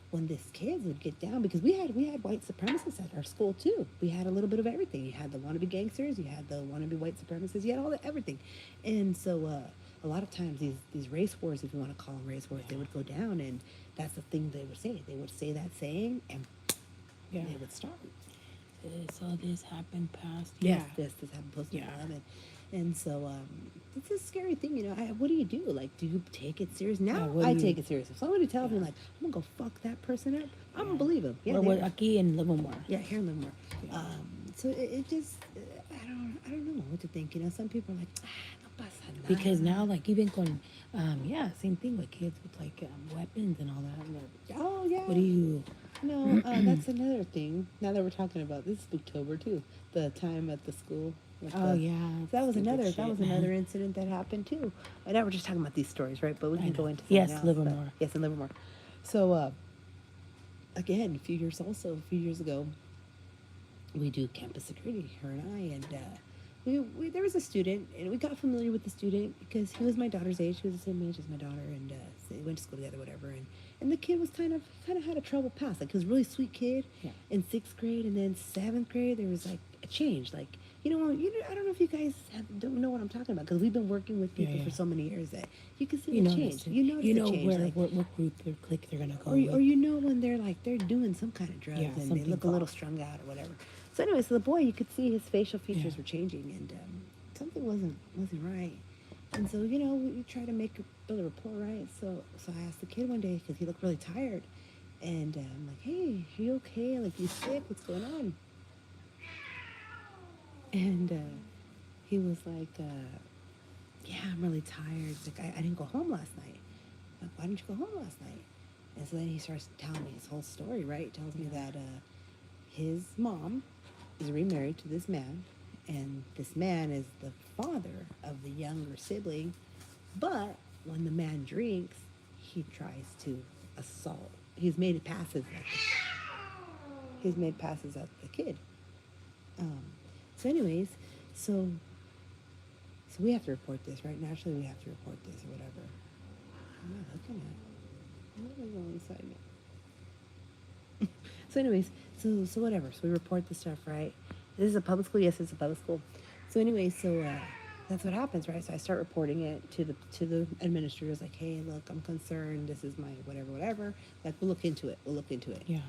when these kids would get down, because we had white supremacists at our school too. We had a little bit of everything. You had the wannabe gangsters, you had the wannabe white supremacists, you had all the everything. And so a lot of times these race wars, if you want to call them race wars, they would go down, and that's the thing they would say. They would say that saying, and Yeah. they would start. This happened past. Yes, Yeah. this happened close to Yeah. love, and so it's a scary thing, you know. What do you do? Like, do you take it serious? Now what I do you- take it serious. If somebody tells me Yeah. like I'm gonna go fuck that person up, I'm gonna Yeah. believe them. Yeah, Or they what? are. Aquí in Livermore. Yeah, here in Livermore. Yeah. So it just I don't know what to think. You know, some people are like, no pasa nada. Because now, like, even con, yeah, same thing with kids with like weapons and all that. Oh yeah. What do you? No, that's another thing. Now that we're talking about this, Spooktober too. The time at the school. With Oh the, yeah. that was stupid another. shit, That was man. another incident that happened too. And now we're just talking about these stories, right? But we I can go know. into something Yes, else, Livermore. but- yes, in Livermore. So again, a few years ago, we do campus security, her and I, and we there was a student, and we got familiar with the student because he was my daughter's age. He was the same age as my daughter, and so they went to school together, whatever. And the kid was kind of had a troubled past. Like, he was a really sweet kid Yeah. in 6th grade, and then 7th grade there was like a change. Like, I don't know if you guys don't know what I'm talking about, because we've been working with people Yeah. for so many years that you can see You the notice change. it. You notice You the know change. where Like, what group or clique they're gonna go or with. you know when they're doing some kind of drugs, Yeah, and they something's look a little off. strung out or whatever. So anyway, so the boy, you could see his facial features Yeah. were changing, and something wasn't right. And so we try to build a rapport, right? So I asked the kid one day, because he looked really tired, and I'm like, hey, are you okay? Like, you sick? What's going on? And he was like, yeah, I'm really tired. He's like, I didn't go home last night. I'm like, why didn't you go home last night? And so then he starts telling me his whole story, right? Tells me that his mom is remarried to this man, and this man is the father of the younger sibling, but when the man drinks, he tries to assault. He's made passes at the kid. Um, so anyways, so we have to report this, right? Naturally, we have to report this or whatever. I'm not looking at. What am I going inside now? So anyways, so whatever. So we report the stuff, right? This is a public school. Yes, it's a public school. So anyway, that's what happens, right? So I start reporting it to the administrators, like, hey, look, I'm concerned. This is my whatever. Like, we'll look into it. Yeah.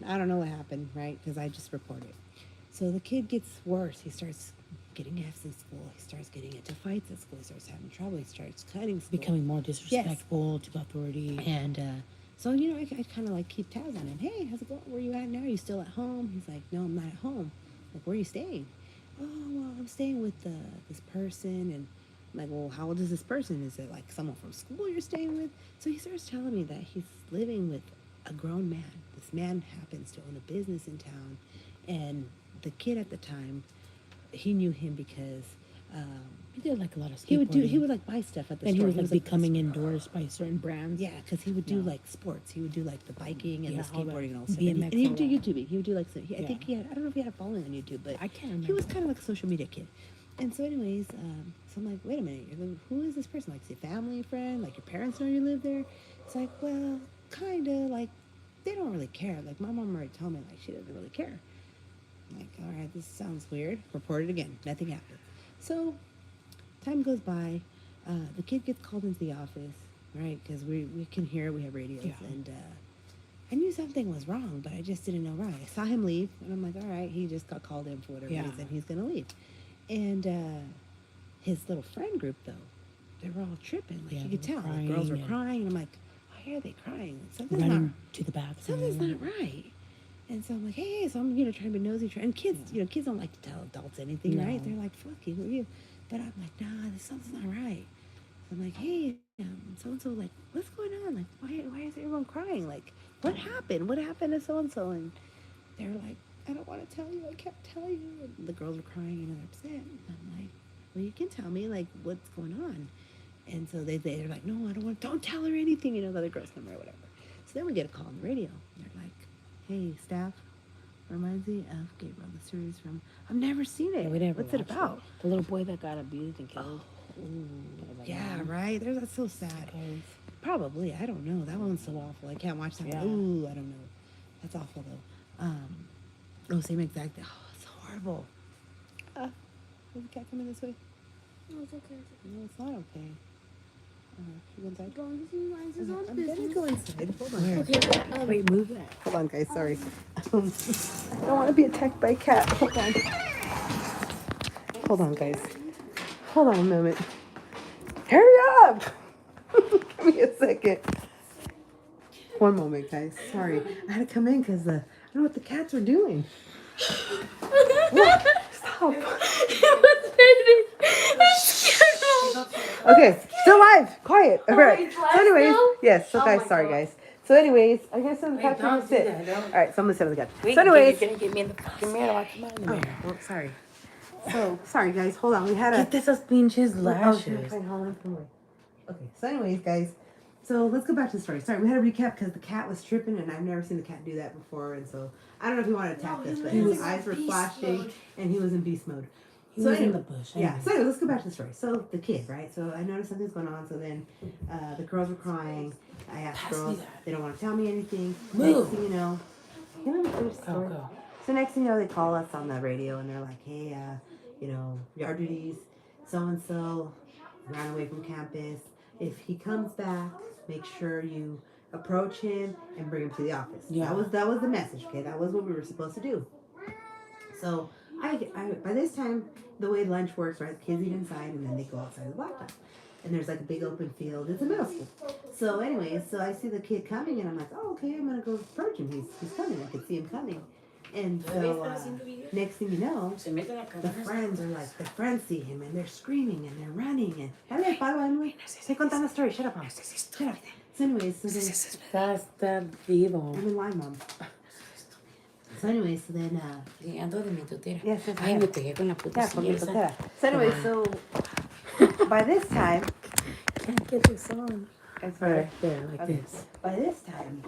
I don't know what happened, right? Because I just reported. So the kid gets worse. He starts getting F's in school. He starts getting into fights at school. He starts having trouble. He starts cutting school. Becoming more disrespectful to the authority. And so, I kind of like keep tabs on him. Hey, how's it going? Where you at now? Are you still at home? He's like, no, I'm not at home. Like, where are you staying? Oh, well, I'm staying with this person. And I'm like, well, how old is this person? Is it like someone from school you're staying with? So he starts telling me that he's living with a grown man. This man happens to own a business in town. And the kid at the time, he knew him because He did like a lot of he skateboarding. would like buy stuff at the and he store. was like becoming endorsed by certain brands. Yeah, because he would do Yeah. like sports. He would do like the biking and Yeah, the all that. skateboarding and all that. BMX, And he would do all that. YouTubing. He would do like I Yeah. think I don't know if he had a following on YouTube, but I can't remember. he was kind of like a social media kid. And so, anyways, so I'm like, wait a minute, who is this person? Like, is he a family friend? Like, your parents know you live there? It's like, well, kind of. Like, they don't really care. Like, my mom already told me like she doesn't really care. I'm like, all right, this sounds weird. Report it again. Nothing happened. So time goes by. The kid gets called into the office, right? Because we can hear it. We have radios. Yeah. And I knew something was wrong, but I just didn't know why. I saw him leave, and I'm like, all right, he just got called in for whatever Yeah. reason. He's going to leave. And his little friend group, though, they were all tripping. Like, Yeah, you could they were tell. The girls were crying and- crying. And I'm like, why are they crying? Something's running not to the bathroom. something's not right. And so I'm like, hey, so I'm, trying to be nosy. And kids, kids don't like to tell adults anything, No. right? They're like, fuck you, who are you? But I'm like, nah, something's not right. So I'm like, hey, so-and-so, like, what's going on? Like, why is everyone crying? Like, what happened? What happened to so-and-so? And they're like, I don't want to tell you. I can't tell you. And the girls are crying and they're upset. And I'm like, well, you can tell me, like, what's going on. And so they're like, no, I don't tell her anything. The other girls come or whatever. So then we get a call on the radio. They're like, hey, staff, reminds me of Gabriel, the series from, I've never seen it. Yeah, we never What's it watched about? The little boy that got abused and killed. Yeah, right. That's so sad. Okay. Probably. I don't know. That one's so awful. I can't watch that. Yeah. Ooh, I don't know. That's awful, though. Same exact thing. Oh, it's horrible. Is the cat coming this way? No, it's okay. No, it's not okay. You go inside? As long as he minds his own I'm gonna business. go inside. Hold on. Okay, Wait, move that. Hold on, guys. Sorry. I don't want to be attacked by a cat. Hold on. Hold on, guys. Hold on a moment. Hurry up! Give me a second. One moment, guys. Sorry. I had to come in because I don't know what the cats were doing. What? Stop. Okay, still live. Quiet. All right. So anyways, yes. So guys, sorry guys. So anyways, I guess I'm Wait, don't do sit. that, don't. All right, so I'm gonna sit on the couch. Wait, So anyways, you're gonna get me in the fucking mirror. I come out in the oh, mirror. well, sorry. So sorry guys. Hold on. We had a. Get this as pinches Oh, lashes. fine, hold on, come on. Okay. So anyways, guys. So let's go back to the story. Sorry, we had to recap because the cat was tripping, and I've never seen the cat do that before, and so I don't know if he wanted to attack us, but his eyes were flashing, and he was in beast mode. He So was in anyway, the bush. yeah. anyways. So anyway, let's go back to the story. So the kid, right? So I noticed something's going on. So then the girls were crying. I asked Pass me girls. that. They don't want to tell me anything. Move. Next thing you know, let me finish the story. Go. So next thing you know, they call us on the radio and they're like, hey, yard duties, so-and-so ran away from campus. If he comes back, make sure you approach him and bring him to the office. Yeah. That was the message, okay? That was what we were supposed to do. So I by this time, the way lunch works, right? The kids eat inside and then they go outside the blacktop. And there's like a big open field. It's a middle school. So anyways, so I see the kid coming and I'm like, oh, okay, I'm going to go approach him. He's coming. I could see him coming. And so next thing you know, the friends see him and they're screaming and they're running and estoy contando a story. Shut up, mom. Shut up. So anyways, so then Está vivo. I'm in line, mom. So anyways, so then Ando de mi tutera. yes, Ay, me pegué con la puta yeah, silla esa. so anyway, so by this time, Can't get this on. it's Right there, like Okay. this. By this time,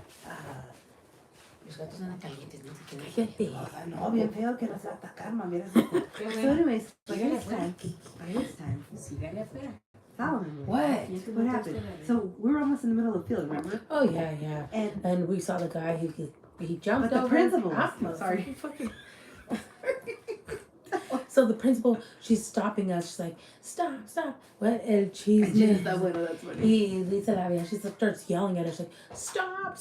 Los gatos andan calientes, no sé qué. Cállate. no, bien feo que nos va a atacar, mami. So anyways, by this time, Sígale afuera. follow me. What? What happened? So we were almost in the middle of the field, remember? Oh, yeah. And And we saw the guy, he jumped But the over. principal was- Ah, sorry. fucking- So the principal, she's stopping us. She's like, stop. What? And she's that's funny. Lisa Lavia, she starts yelling at us like, stop.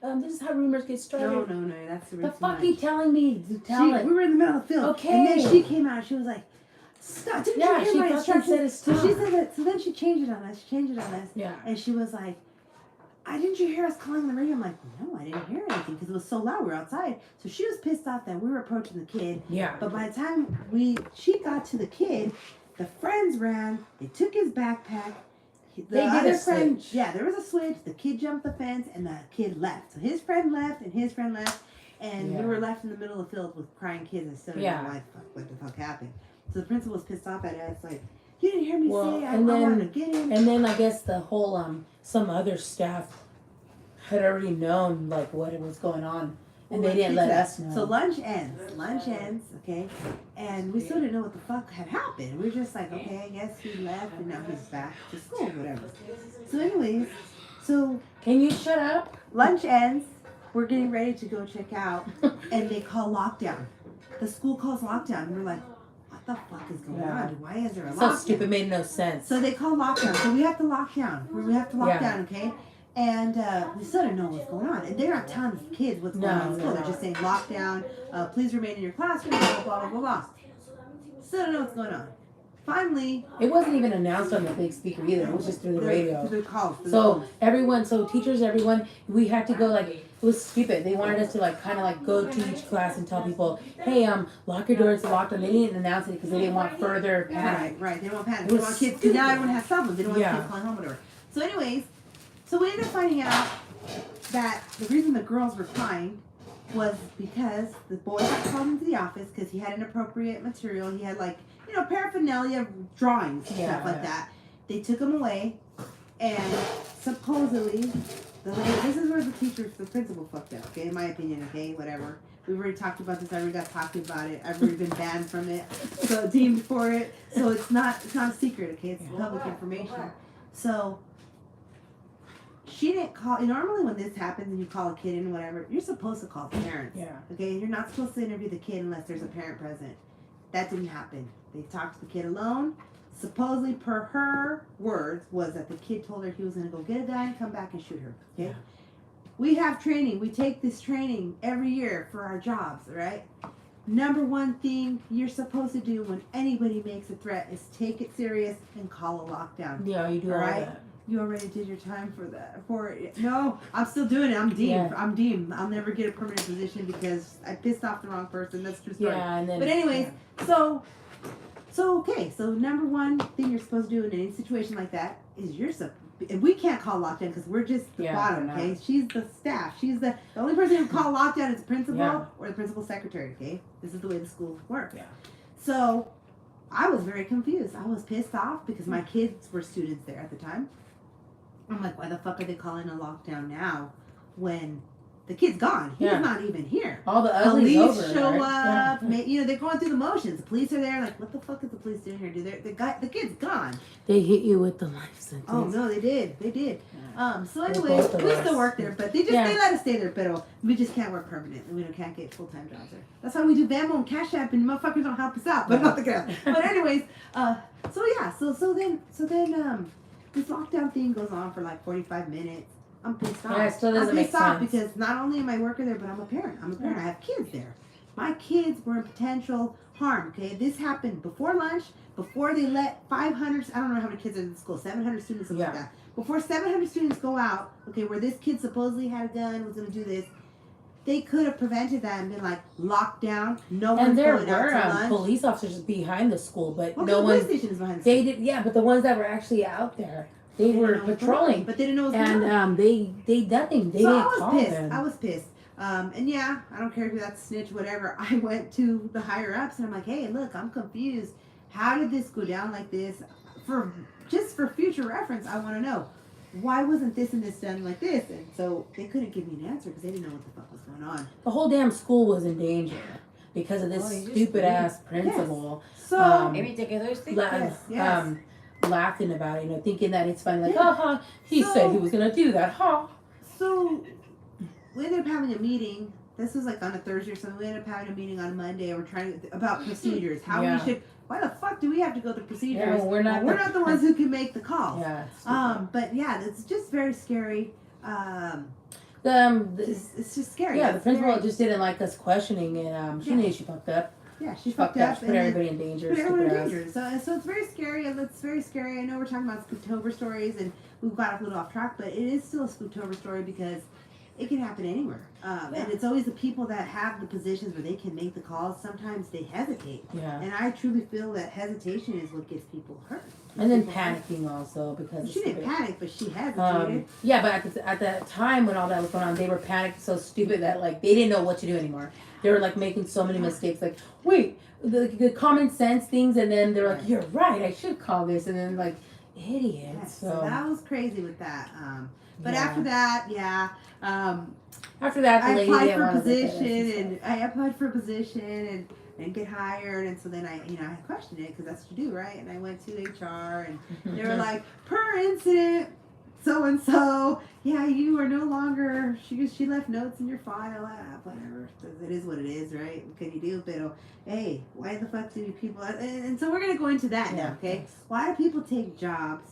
This is how rumors get started. No, that's The fuck you telling me to tell it? We were in the middle of the field. Okay. And then she came out. She was like, stop. Didn't Yeah, you hear she my fucking instructions? said it, So she stop. said that. So then she changed it on us. Yeah. And she was like, didn't you hear us calling on the radio? I'm like, no, I didn't hear anything because it was so loud. We were outside. So she was pissed off that we were approaching the kid. Yeah. But by the time she got to the kid, the friends ran. They took his backpack. They did a switch. Yeah, there was a switch. The kid jumped the fence and the kid left. So his friend left and his friend left. And we Yeah. were left in the middle of the field with crying kids and still didn't know what the fuck happened. So the principal was pissed off at us, like, you didn't hear me say I wanted to get him. And then I guess the whole some other staff had already known like what was going on, and they didn't let us know. So lunch ends, okay, and we still didn't know what the fuck had happened. We were just like, okay, I guess he left and now he's back to school, whatever. So anyways, so Can you shut up? lunch ends, we're getting ready to go check out, and they call lockdown. The school calls lockdown, and we're like, what the fuck is going on? Why is there a So lockdown? stupid, made no sense. So they call lockdown. So we have to lock down. We have to lock down, okay? And we still don't know what's going on. And they're not telling the kids what's going on in school. They're just saying lockdown, please remain in your classroom, blah, blah, blah. Still don't know what's going on. Finally, it wasn't even announced on the big speaker either. It was just through the radio. Through the calls. So teachers, everyone, we had to go like, it was stupid. They wanted us to like kind of like go to each class and tell people, hey, lock your doors, locked them. They didn't announce it because they didn't want further panic. Right. They don't want panic. They don't want kids, because now everyone has cell phones. They don't want kids calling home or whatever. So anyways, so we ended up finding out that the reason the girls were crying was because the boy got called into the office because he had inappropriate material. He had paraphernalia, drawings, and stuff like that. They took him away, and supposedly, this is where the principal fucked up, okay, in my opinion, okay, whatever. We've already talked about this, I already got talking about it, I've already been banned from it, so deemed for it, so it's not a secret, okay, it's public information. So, she didn't call, normally when this happens and you call a kid in or whatever, you're supposed to call the parents, okay, you're not supposed to interview the kid unless there's a parent present. That didn't happen. They talked to the kid alone, supposedly per her words was that the kid told her he was going to go get a gun, come back and shoot her. Okay. Yeah. We have training. We take this training every year for our jobs, right? Number one thing you're supposed to do when anybody makes a threat is take it serious and call a lockdown. Yeah, you do all right. That. You already did your time for that. No, I'm still doing it. I'm deemed. Yeah. I'm deemed. I'll never get a permanent position because I pissed off the wrong person. That's true story. Yeah, and then, but anyways, yeah. So okay. So number one thing you're supposed to do in any situation like that is and we can't call lockdown because we're just the bottom, okay? She's the staff. She's the only person who can call lockdown is the principal or the principal secretary, okay? This is the way the school works. Yeah. So I was very confused. I was pissed off because my kids were students there at the time. I'm like, why the fuck are they calling a lockdown now when the kid's gone? He's not even here. All the ugly's over. Police show up. Yeah. They're going through the motions. The police are there. Like, what the fuck is the police doing here? The kid's gone. They hit you with the life sentence. Oh no, they did. Yeah. So anyways, we still work there, but they let us stay there. But we just can't work permanently. We can't get full-time jobs there. That's why we do Venmo and Cash App, and motherfuckers don't help us out. But not the girl. But anyways, so then this lockdown thing goes on for like 45 minutes. I'm pissed off. Yeah, it still doesn't make sense. Because not only am I working there, but I'm a parent. I have kids there. My kids were in potential harm, okay? This happened before lunch, before they let 500, I don't know how many kids are in the school, 700 students, something like that. Before 700 students go out, okay, where this kid supposedly had a gun, was going to do this, they could have prevented that and been like locked down. No one's going out to lunch. Police officers behind the school, but no one. The police station is behind the school. They did, but the ones that were actually out there. They were patrolling, but they didn't know what was going on. They nothing. They didn't call them. I was pissed. And I don't care if that's snitch, whatever. I went to the higher ups and I'm like, hey, look, I'm confused. How did this go down like this? For future reference, I want to know why wasn't this and this done like this? And so they couldn't give me an answer because they didn't know what the fuck was going on. The whole damn school was in danger because of this stupid ass principal. Yes. So maybe take those things. Yes. Laughing about it, thinking that it's funny, like, he said he was gonna do that, So we ended up having a meeting. This was like on a Thursday or something. We ended up having a meeting on Monday. We're trying about procedures, how we should. Why the fuck do we have to go through procedures? Yeah, we're not the ones who can make the calls. Yeah. But it's just very scary. It's just scary. Yeah, the principal just didn't like us questioning, and she knew she fucked up. Yeah, she fucked up. She put everybody in danger. So it's very scary. It's very scary. I know we're talking about Spooktober stories, and we got a little off track, but it is still a Spooktober story because it can happen anywhere. And it's always the people that have the positions where they can make the calls. Sometimes they hesitate. Yeah. And I truly feel that hesitation is what gets people hurt. And then panicking also because she didn't panic, but she hesitated. But at the time when all that was going on, they were panicked so stupid that like they didn't know what to do anymore. They were like making so many mistakes. Like, wait, the common sense things, and then they're like, "You're right, I should call this," and then like, idiots. Yes, so that was crazy with that. But after that, after that, I applied for a position, and didn't get hired, and so then I questioned it because that's what you do, right? And I went to HR, and they were like, per incident, so and so, you are no longer. She left notes in your file. Whatever, it is what it is, right? What can you do? But hey, why the fuck do people? And so we're gonna go into that now, okay? Yes. Why do people take jobs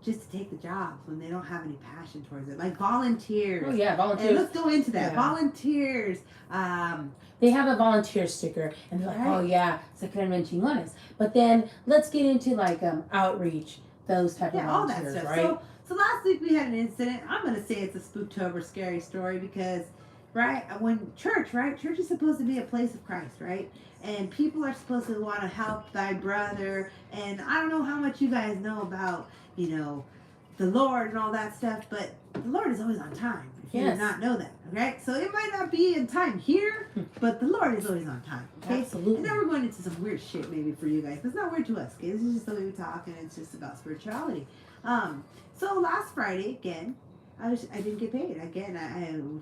just to take the jobs when they don't have any passion towards it? Like volunteers. Oh yeah, volunteers. And let's go into that. Yeah. Volunteers. They have a volunteer sticker, and they're like, oh yeah, se creen bien chingones. But then let's get into like outreach, those type of volunteers, all that stuff, right? So last week we had an incident. I'm gonna say it's a Spooktober scary story because, when church is supposed to be a place of Christ, right? And people are supposed to want to help thy brother. And I don't know how much you guys know about, the Lord and all that stuff, but the Lord is always on time. If you did not know that, okay? So it might not be in time here, but the Lord is always on time, okay? Absolutely. And then we're going into some weird shit maybe for you guys. But it's not weird to us, okay? This is just the way we talk, and it's just about spirituality. So last Friday, again, I didn't get paid. Again,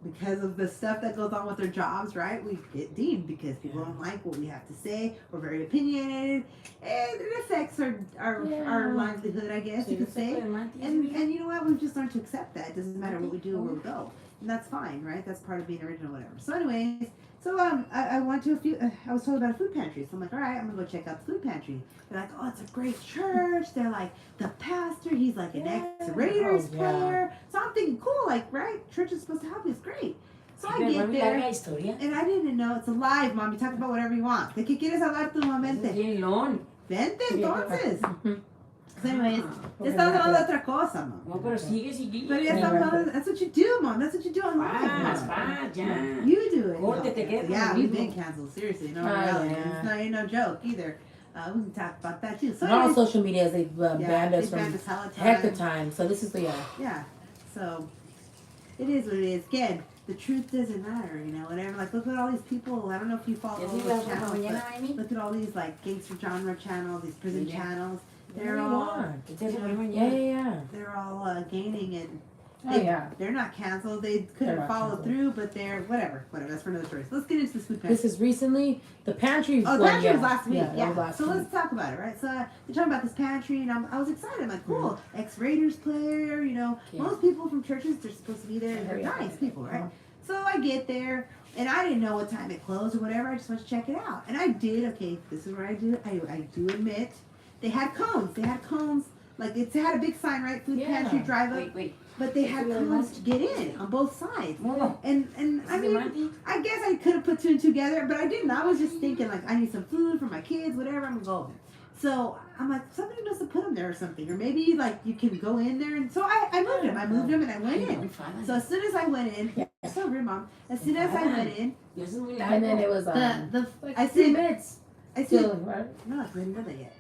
because of the stuff that goes on with their jobs, right? We get deemed because people don't like what we have to say. We're very opinionated, and it affects our livelihood, I guess you could say. And you know what? We've just learned to accept that. It doesn't matter what we do or where we go, and that's fine, right? That's part of being original, whatever. So, anyways, So I went to a few. I was told about a food pantry, so I'm like, all right, I'm gonna go check out the food pantry. They're like, oh, it's a great church. They're like, the pastor, he's like an ex-Raiders player. So I'm thinking, cool, like, right? Church is supposed to help you. It's great. So I get there, and I didn't know it's alive, Mom. You talk about whatever you want. ¿De qué quieres hablar tu mente? Vente entonces. So anyways, ya estamos hablando de otra cosa, Mom. No, pero sigue. But ya estamos hablando, that's what you do, Mom. That's what you do on live. Ya. You do it. Corte, te quedas Yeah, con we've lo been mismo. canceled. Seriously, no Oh, reality. yeah. It's not ain't no joke either. We can talk about that too. So Not on anyways, social media, they banned us they banned from us hella heck time. of time. So this is the Yeah. So it is what it is. Again, the truth doesn't matter, you know, whatever. Like, look at all these people. I don't know if you follow all those channels, but look at all these, like, gangster genre channels, these prison channels. They're all, yeah. they're all gaining and Oh yeah. they're not canceled. They They're couldn't not follow canceled. through, but they're whatever. That's for another story. So let's get into this food pantry. This is recently the pantry. Oh, the one, pantry was last week. that Yeah. was last So week. let's talk about it, right? So you're talking about this pantry, and I was excited. I'm like, cool, ex-Raiders player. You know, Yeah. most people from churches, they're supposed to be there, and they're nice people, right? So I get there, and I didn't know what time it closed or whatever. I just went to check it out, and I did. Okay, this is where I do. I do admit, they had cones. They had cones. Like it had a big sign, right? Food pantry, drive up. Wait. But they had cones to get in on both sides. No. And I mean, I guess I could have put two and two together, but I didn't. I was just thinking like I need some food for my kids, whatever. I'm gonna go over. So I'm like, somebody must have put them there or something, or maybe like you can go in there. And so I moved them. I moved them and I went in. So as soon as I went in, so weird, Mom. As soon as I went in, And then it was I 3 see minutes. I see. Still, right? No, I didn't know that yet.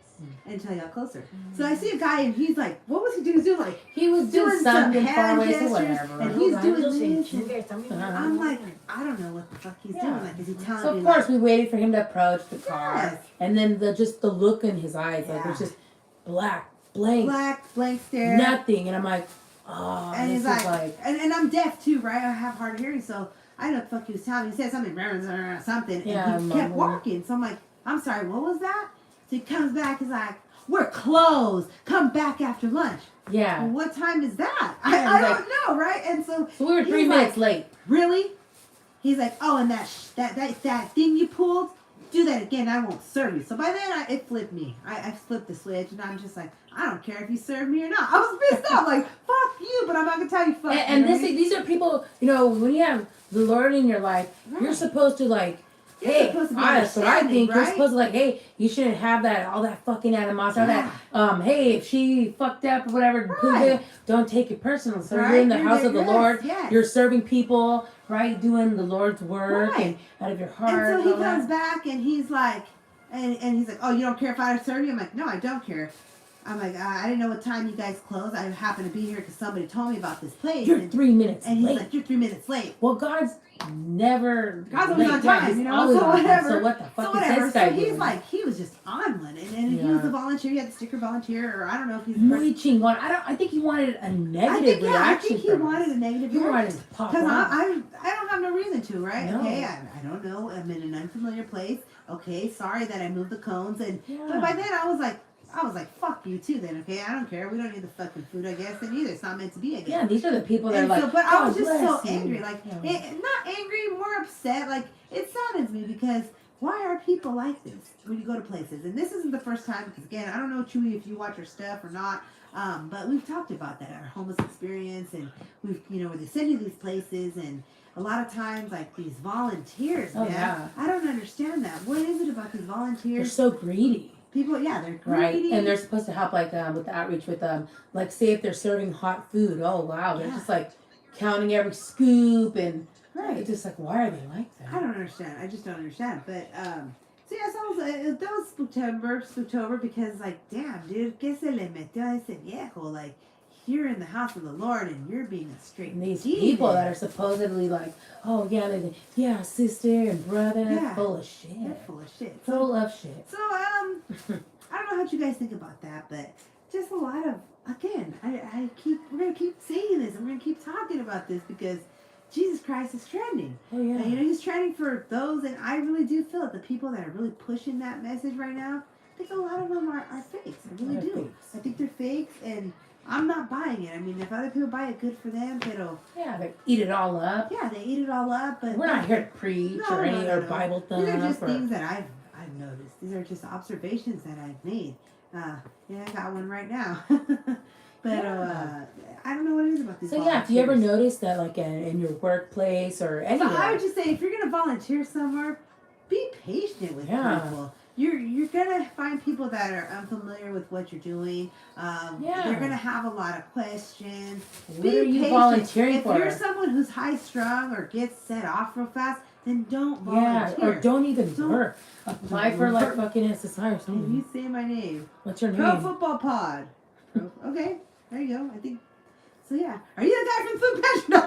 Until I got closer. So I see a guy and he's like, what was he doing? He's doing like, He was doing some something far hand away, so gestures, whatever. and he's doing this. this. I'm like, I don't know what the fuck he's doing. Like, is he telling So me? of course like, we waited for him to approach the car, Yes. and then just the look in his eyes, like it was just black, blank, blank stare. nothing, and I'm like, oh, And this he's is like, and I'm deaf too, right? I have hard hearing, so I know what the fuck he was telling me. He said something, something, Yeah, and he kept walking. So I'm like, I'm sorry, what was that? So he comes back, he's like, we're closed. Come back after lunch. yeah. Well, what time is that? Yeah, I like- don't know, right? And so So we were 3 he's minutes like, late. really? He's like, oh, and that thing you pulled, do that again. I won't serve you. So by then, it flipped me. I flipped the switch, and I'm just like, I don't care if you serve me or not. I was pissed off, like, fuck you, but I'm not gonna tell you fuck. And you know these are people, you know, when you have the Lord in your life, you're Right. supposed to like, You're hey, supposed to be that's what I understanding, think. You're right? supposed to like, hey, you shouldn't have all that fucking animosity, Yeah. hey, if she fucked up or whatever, Right. don't take it personal. So Right? you're in the You're house there, of the yes, Lord, yes. you're serving people, right, doing the Lord's work Right. and out of your heart. And so he all that. comes back, and he's like, and he's like, oh, you don't care if I serve you? I'm like, no, I don't care. I'm like, I didn't know what time you guys close. I happen to be here because somebody told me about this place. You're and, 3 minutes and he's late. like, you're 3 minutes late. Well, God's never God's late. always on Yeah, time, he's you know, always so on time. whatever. So what the So fuck is whatever. this So guy he's doing? like, he was just on one, and he Yeah. was a volunteer. He had the sticker volunteer, or I don't know if he's. Muy chingón. I think he wanted a negative reaction. I think he from wanted us. a negative He wanted reaction. to pop Because off. I don't have no reason to, right? No. Okay, I don't know. I'm in an unfamiliar place. Okay, sorry that I moved the cones, and Yeah. but by then I was like, fuck you too. Then okay, I don't care. We don't need the fucking food, I guess. Then either it's not meant to be, I guess. Yeah, these are the people that are And like, so, but I was "God just so bless you." angry, like Yeah. not angry, more upset. Like it saddens me because why are people like this when you go to places? And this isn't the first time because again, I don't know Chewy if you watch our stuff or not, but we've talked about that our homeless experience, and we've where they send you these places, and a lot of times like these volunteers, Oh, man, yeah. I don't understand that. What is it about these They're volunteers? so greedy. People, yeah, they're Right, greedy. and they're supposed to help like with the outreach with like say if they're serving hot food. Oh wow, they're Yeah. just like counting every scoop and Right. it's just like why are they like I that? don't understand. I just don't understand. But so yeah, so that was Spooktober because like, damn, dude, que se le metió a ese viejo? Like, you're in the house of the Lord and you're being a straight And these demon. people that are supposedly like, oh yeah, sister and brother, Yeah. full of They're shit, full of shit. full of shit. So I don't know how you guys think about that, but just a lot of again, we're gonna keep saying this and we're gonna keep talking about this because Jesus Christ is trending. Oh yeah. And, he's trending for those, and I really do feel that the people that are really pushing that message right now, I think a lot of them are fakes. I really They're do. fakes. I think they're fakes, and I'm not buying it. I mean, if other people buy it, good for them. Yeah, they eat it all up. Yeah, they eat it all up. But we're not here to preach or any or Bible stuff. These are just things that I've noticed. These are just observations that I've made. Yeah, I got one right now. But I don't know what it is about these. So yeah, if you ever notice that, like in your workplace or anywhere, so I would just say if you're gonna volunteer somewhere, be patient with people. You're gonna find people that are unfamiliar with what you're doing. They're gonna have a lot of questions. What are you volunteering for? If you're someone who's high strung or gets set off real fast, then don't volunteer. Yeah, or don't even work. Apply for like fucking SSI or something. Can you say my name? What's your name? Pro Football Pod. Okay, there you go. I think. So yeah, are you the guy from Food Pantry? No.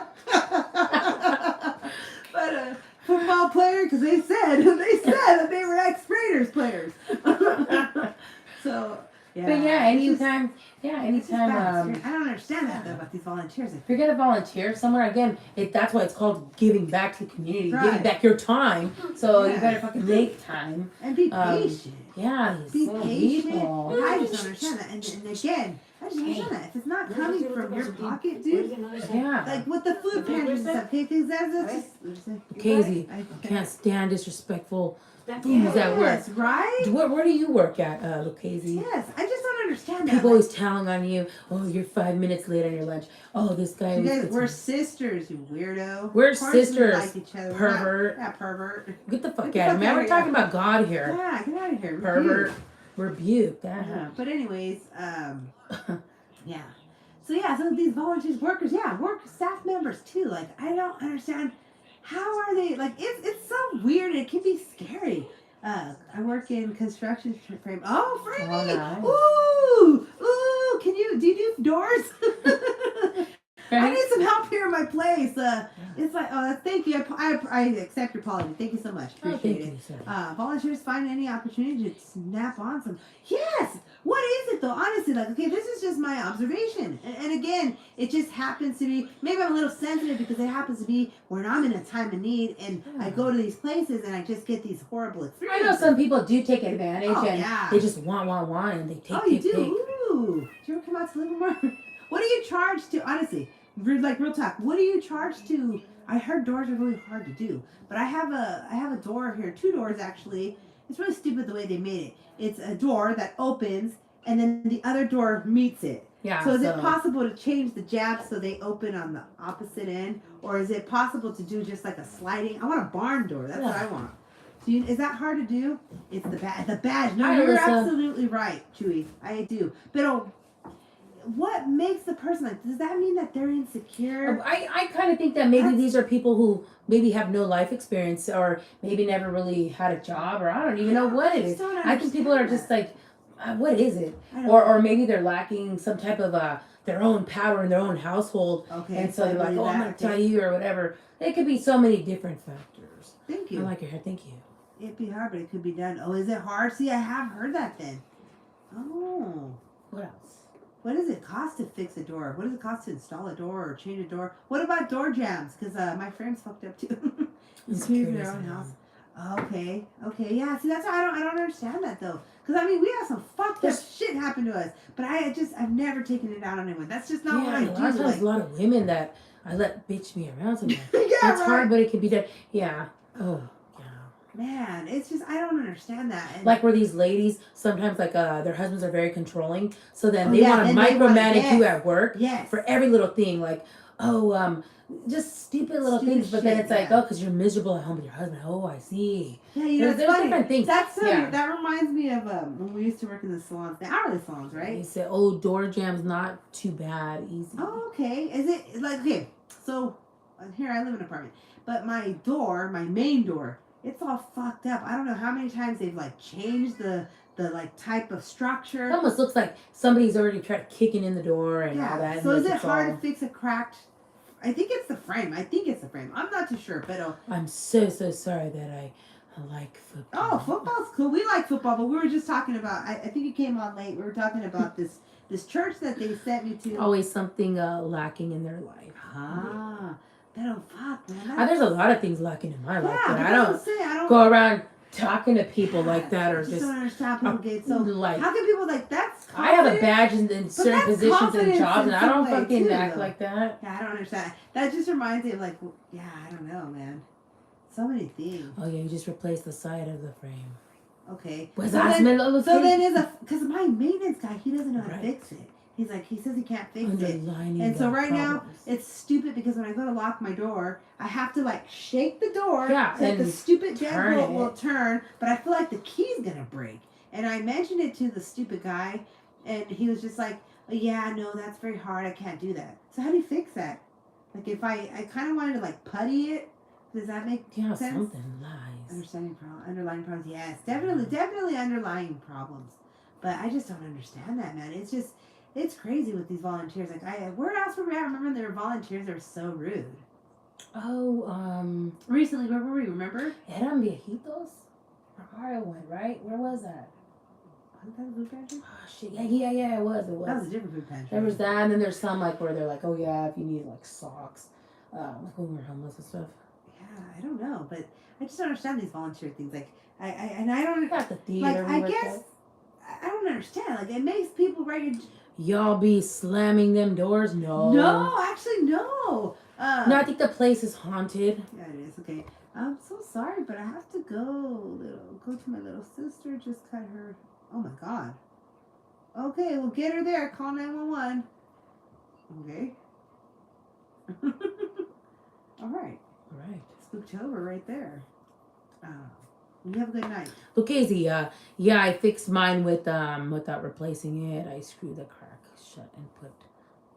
But football player, because they said that they were ex-Raiders players. So yeah. But yeah, anytime. I don't understand that though about these volunteers. If you're gonna volunteer somewhere, again, that's why it's called giving back to the community, giving back your time. So you better fucking make time and be patient. Yeah, be patient. I just don't understand that. And again, I just don't understand that. If it's not coming from your pocket, dude. Yeah. Like with the food pantries and stuff, because that's just Casey, I can't stand disrespectful things at work. Right? Where do you work at, Casey? Yes, I just don't understand that. People always telling on you, oh, you're 5 minutes late on your lunch. Oh, this guy. We're sisters, you weirdo. We're sisters. We like each other. Pervert. Yeah, pervert. Get the fuck out of here, man. We're talking about God here. Yeah, get out of here. Pervert. Rebuke. Yeah. But anyways, yeah. So these volunteers, workers, work staff members too. Like, I don't understand. How are they, like, it's so weird. It can be scary. I work in construction frame. Oh, framing. Oh, nice. Ooh, do you do doors? I need some help here in my place. It's like, thank you. I accept your apology. Thank you so much. Appreciate it. Volunteers find any opportunity to snap on some. Yes. What is it though? Honestly, like, okay, this is just my observation. And again, it just happens to be, maybe I'm a little sensitive because it happens to be when I'm in a time of need and I go to these places and I just get these horrible experiences. I know some people do take advantage and they just want and they take. Oh, you do? Ooh. Do you ever come out to Livermore? What do you charge to, honestly, like real talk, what do you charge to? I heard doors are really hard to do, but I have a door here, 2 doors actually. It's really stupid the way they made it. It's a door that opens and then the other door meets it. Yeah. So is it possible to change the jabs so they open on the opposite end, or is it possible to do just like a sliding? I want a barn door. That's what I want. So is that hard to do? It's the badge. No, you're absolutely right, Chewy. I do. But what makes the person like? Does that mean that they're insecure? I kind of think that maybe these are people who maybe have no life experience or maybe never really had a job, or I don't even know what it is. I think people are just like, what is it? Or maybe they're lacking some type of their own power in their own household. Okay. And so they're like, oh, I'm going to tell you or whatever. It could be so many different factors. Thank you. I like your hair. Thank you. It'd be hard, but it could be done. Oh, is it hard? See, I have heard that then. Oh. What else? What does it cost to fix a door? What does it cost to install a door or change a door? What about door jams? Because my frame's fucked up too. In their own house. Okay. Yeah. See, that's why I don't understand that though. Because I mean, we have some fucked up shit happen to us, but I've never taken it out on anyone. That's just not what I do. There's a lot of women that I let bitch me around sometimes. It's hard, but it can be done. Yeah. Oh. Man, it's just, I don't understand that. And like where these ladies, sometimes like their husbands are very controlling. So then they want to micromanage you at work for every little thing. Like, just stupid little things. But then it's like, because you're miserable at home with your husband. Oh, I see. Yeah, there's different things. That reminds me of when we used to work in the salons, the hourly salons, right? They said, door jam's not too bad, easy. Oh, okay. Is it, like, okay, so here I live in an apartment. But my main door, it's all fucked up. I don't know how many times they've like changed the like type of structure. It almost looks like somebody's already tried kicking in the door and all that. So is it hard to fix a cracked? I think it's the frame. I'm not too sure, but I'm so sorry that I like football. Oh, football's cool. We like football, but we were just talking about. I think you came on late. We were talking about this church that they sent me to. Always something lacking in their life. Ah. Fuck, man. There's a lot of things lacking in my life, but I don't go around talking to people like that, or I just don't understand how people get so. like. How can people like that's? I have a badge in certain positions and jobs, and I don't fucking act like that. Yeah, I don't understand. That just reminds me of like, yeah, I don't know, man. So many things. Oh yeah, you just replace the side of the frame. Okay. Pues so then is because my maintenance guy, he doesn't know how to fix it. He says he can't fix it. And so right now, it's stupid because when I go to lock my door, I have to like shake the door so that the stupid deadbolt will turn, but I feel like the key's gonna break. And I mentioned it to the stupid guy, and he was just like, oh, yeah, no, that's very hard. I can't do that. So how do you fix that? Like if I kind of wanted to like putty it, does that make sense? Something lies. Underlying problems, yes. Definitely underlying problems. But I just don't understand that, man. It's crazy with these volunteers. Like, where else were we at? I remember there were volunteers that were so rude. Oh, recently, where were we? Remember? Eran viejitos? Mario went, right? Where was that? Wasn't that a food pantry? Oh, shit. Yeah, it was. That was a different food pantry. There was that, and then there's some, like, where they're like, oh, yeah, if you need, like, socks. Like, when we're homeless and stuff. Yeah, I don't know, but I just don't understand these volunteer things. Like, I don't... At the theater. Like, I guess... I don't understand. Like, it makes people ready to... Y'all be slamming them doors? No. No, actually, no. No, I think the place is haunted. Yeah, it is. Okay. I'm so sorry, but I have to go to my little sister. Just cut her. Oh, my God. Okay, we'll get her there. Call 911. Okay. All right. Spooktober right there. You have a good night. Lucchese, yeah, I fixed mine without replacing it. I screwed the crack shut and put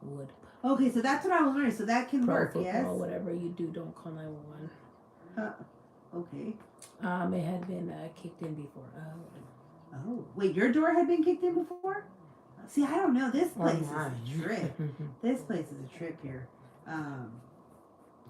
wood. Okay, so that's what I was wondering. So that can work, yes? Whatever you do, don't call 911. Okay. It had been kicked in before. Oh, wait, your door had been kicked in before? See, I don't know. This place is a trip. This place is a trip here.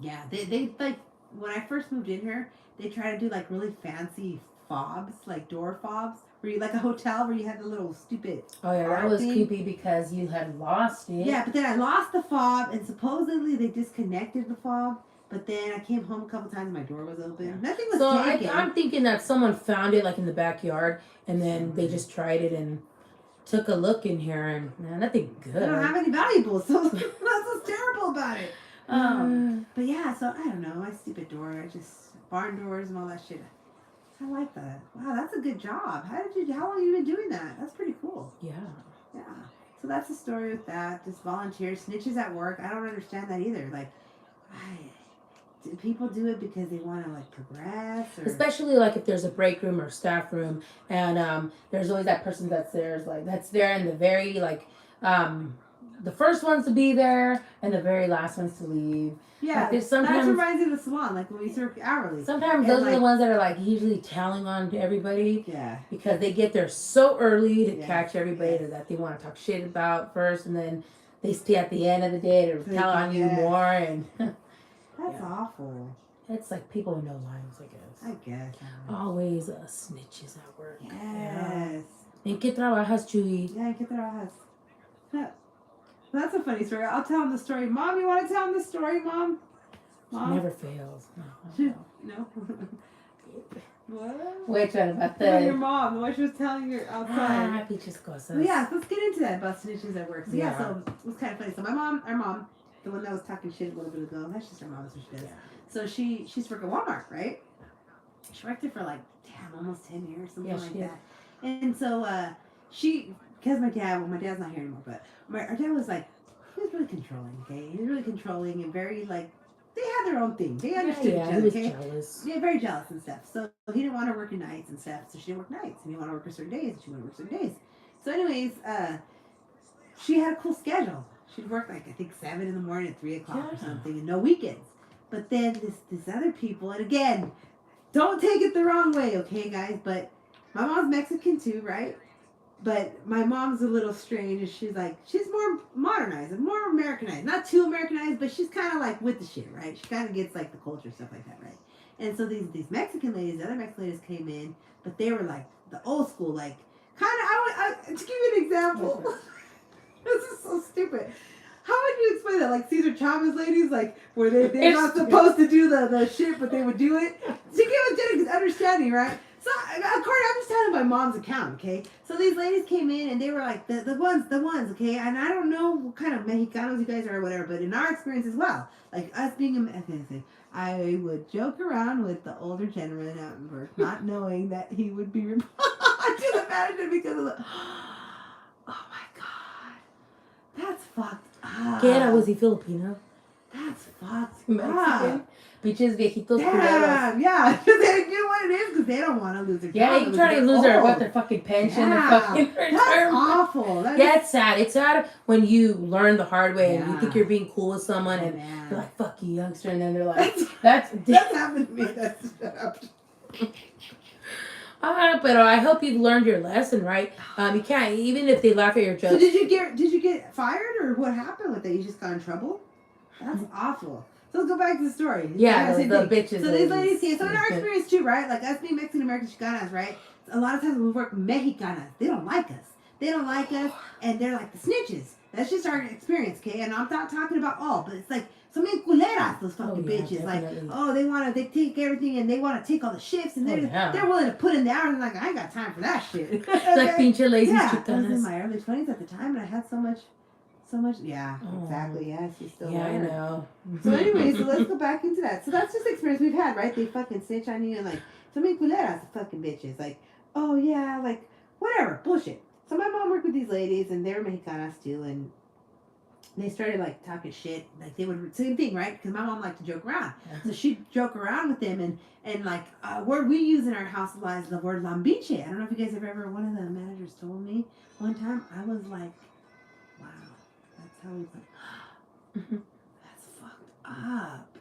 Yeah, they like, when I first moved in here, they try to do like really fancy fobs, like door fobs, where you like a hotel where you had the little stupid. Oh yeah, that was creepy because you had lost it. Yeah, but then I lost the fob, and supposedly they disconnected the fob. But then I came home a couple times, and my door was open. Yeah. Nothing was taken. I'm thinking that someone found it like in the backyard, and then they just tried it and took a look in here, and nothing good. I don't have any valuables, so that's what's terrible about it. But yeah, so I don't know, my stupid door, barn doors and all that shit. I like that. Wow, that's a good job. How long have you been doing that? That's pretty cool. Yeah. So that's the story with that. Just volunteers, snitches at work. I don't understand that either. Like, do people do it because they want to like progress? Or? Especially like if there's a break room or staff room, and there's always that person that's there in the very like the first ones to be there and the very last ones to leave. Yeah, like that reminds me of the salon, like when we serve hourly. Sometimes those are the ones that are like usually telling on everybody. Yeah. Because they get there so early to catch everybody that they want to talk shit about first, and then they stay at the end of the day to tell on you more. And that's awful. It's like people with no lives, I guess. I guess. Always snitches at work. Yes. ¿En qué trabajas, Chuy? Yeah, ¿en qué trabajas? That's a funny story. I'll tell him the story. Mom, you want to tell him the story, Mom? She never fails. No. What? Which one about that? Your mom. What she was telling you outside. Pinches cosas. Well, yeah, let's get into that about snitches at work. So so it was kind of funny. So our mom, the one that was talking shit a little bit ago, that's just our mom. That's what she does. Yeah. So she's working at Walmart, right? She worked there for like almost 10 years, something like that. And so because my dad's not here anymore, but our dad was like, he was really controlling, okay? He was really controlling and very like, they had their own thing. They understood each other, okay? Jealous. Yeah, very jealous and stuff. So he didn't want her working nights and stuff, so she didn't work nights. And he wanted to work certain days, and she wanted to work certain days. So anyways, she had a cool schedule. She'd work like, I think 7 in the morning at 3 o'clock or something, and no weekends. But then this other people, and again, don't take it the wrong way, okay, guys? But my mom's Mexican too, right? But my mom's a little strange, and she's more modernized, more Americanized. Not too Americanized, but she's kind of like with the shit, right? She kind of gets like the culture, stuff like that, right? And so these Mexican ladies, the other Mexican ladies came in, but they were like the old school, like kind of, to give you an example, this is so stupid. How would you explain that? Like Cesar Chavez ladies, like where they're not supposed to do the shit, but they would do it. To give a good understanding, right? So I'm just telling my mom's account, okay? So these ladies came in and they were like the ones, okay? And I don't know what kind of Mexicanos you guys are or whatever, but in our experience as well, like us being I would joke around with the older gentleman out in work, not knowing that he would be reported to the manager because of the. Oh my god, that's fucked up. ¿Qué era? Was he Filipino? That's fucked Mexican? up. Bitches viejitos culeros. Damn, yeah. You know what it is? Because they don't want to lose their job. Yeah, they trying to lose their fucking pension, their fucking That's retirement. awful. It's sad. It's sad when you learn the hard way and you think you're being cool with someone and they're like, fuck you, youngster. And then they're like, that's happened to me. That's but I hope you've learned your lesson, right? You can't, even if they laugh at your jokes. So did you get fired or what happened with it? You just got in trouble? That's awful. So let's go back to the story. Yeah, the bitches. So these ladies came. So in our experience too, right? Like us being Mexican American Chicanas, right? A lot of times when we work with Mexicanas, they don't like us. They don't like us, and they're like the snitches. That's just our experience, okay? And I'm not talking about all, but it's like so many culeras, those fucking bitches. Definitely. Like, they take everything and they want to take all the shifts, and they're willing to put in the hours. And like, I ain't got time for that shit. Okay? Like pinche lazy Chicanas. I was in my early 20s at the time, and I had so much. Yeah, exactly. Yeah, she's still there. I know. So anyway, so let's go back into that. So that's just the experience we've had, right? They fucking snitch on you and like, so many culeras, fucking bitches. Like, oh yeah, like, whatever, bullshit. So my mom worked with these ladies and they were Mexicanas too, and they started like talking shit. Like they would, same thing, right? Because my mom liked to joke around. So she'd joke around with them and like, word we use in our house is the word lambiche. I don't know if you guys have ever, one of the managers told me one time, I was like, wow. That's how we went, that's fucked up.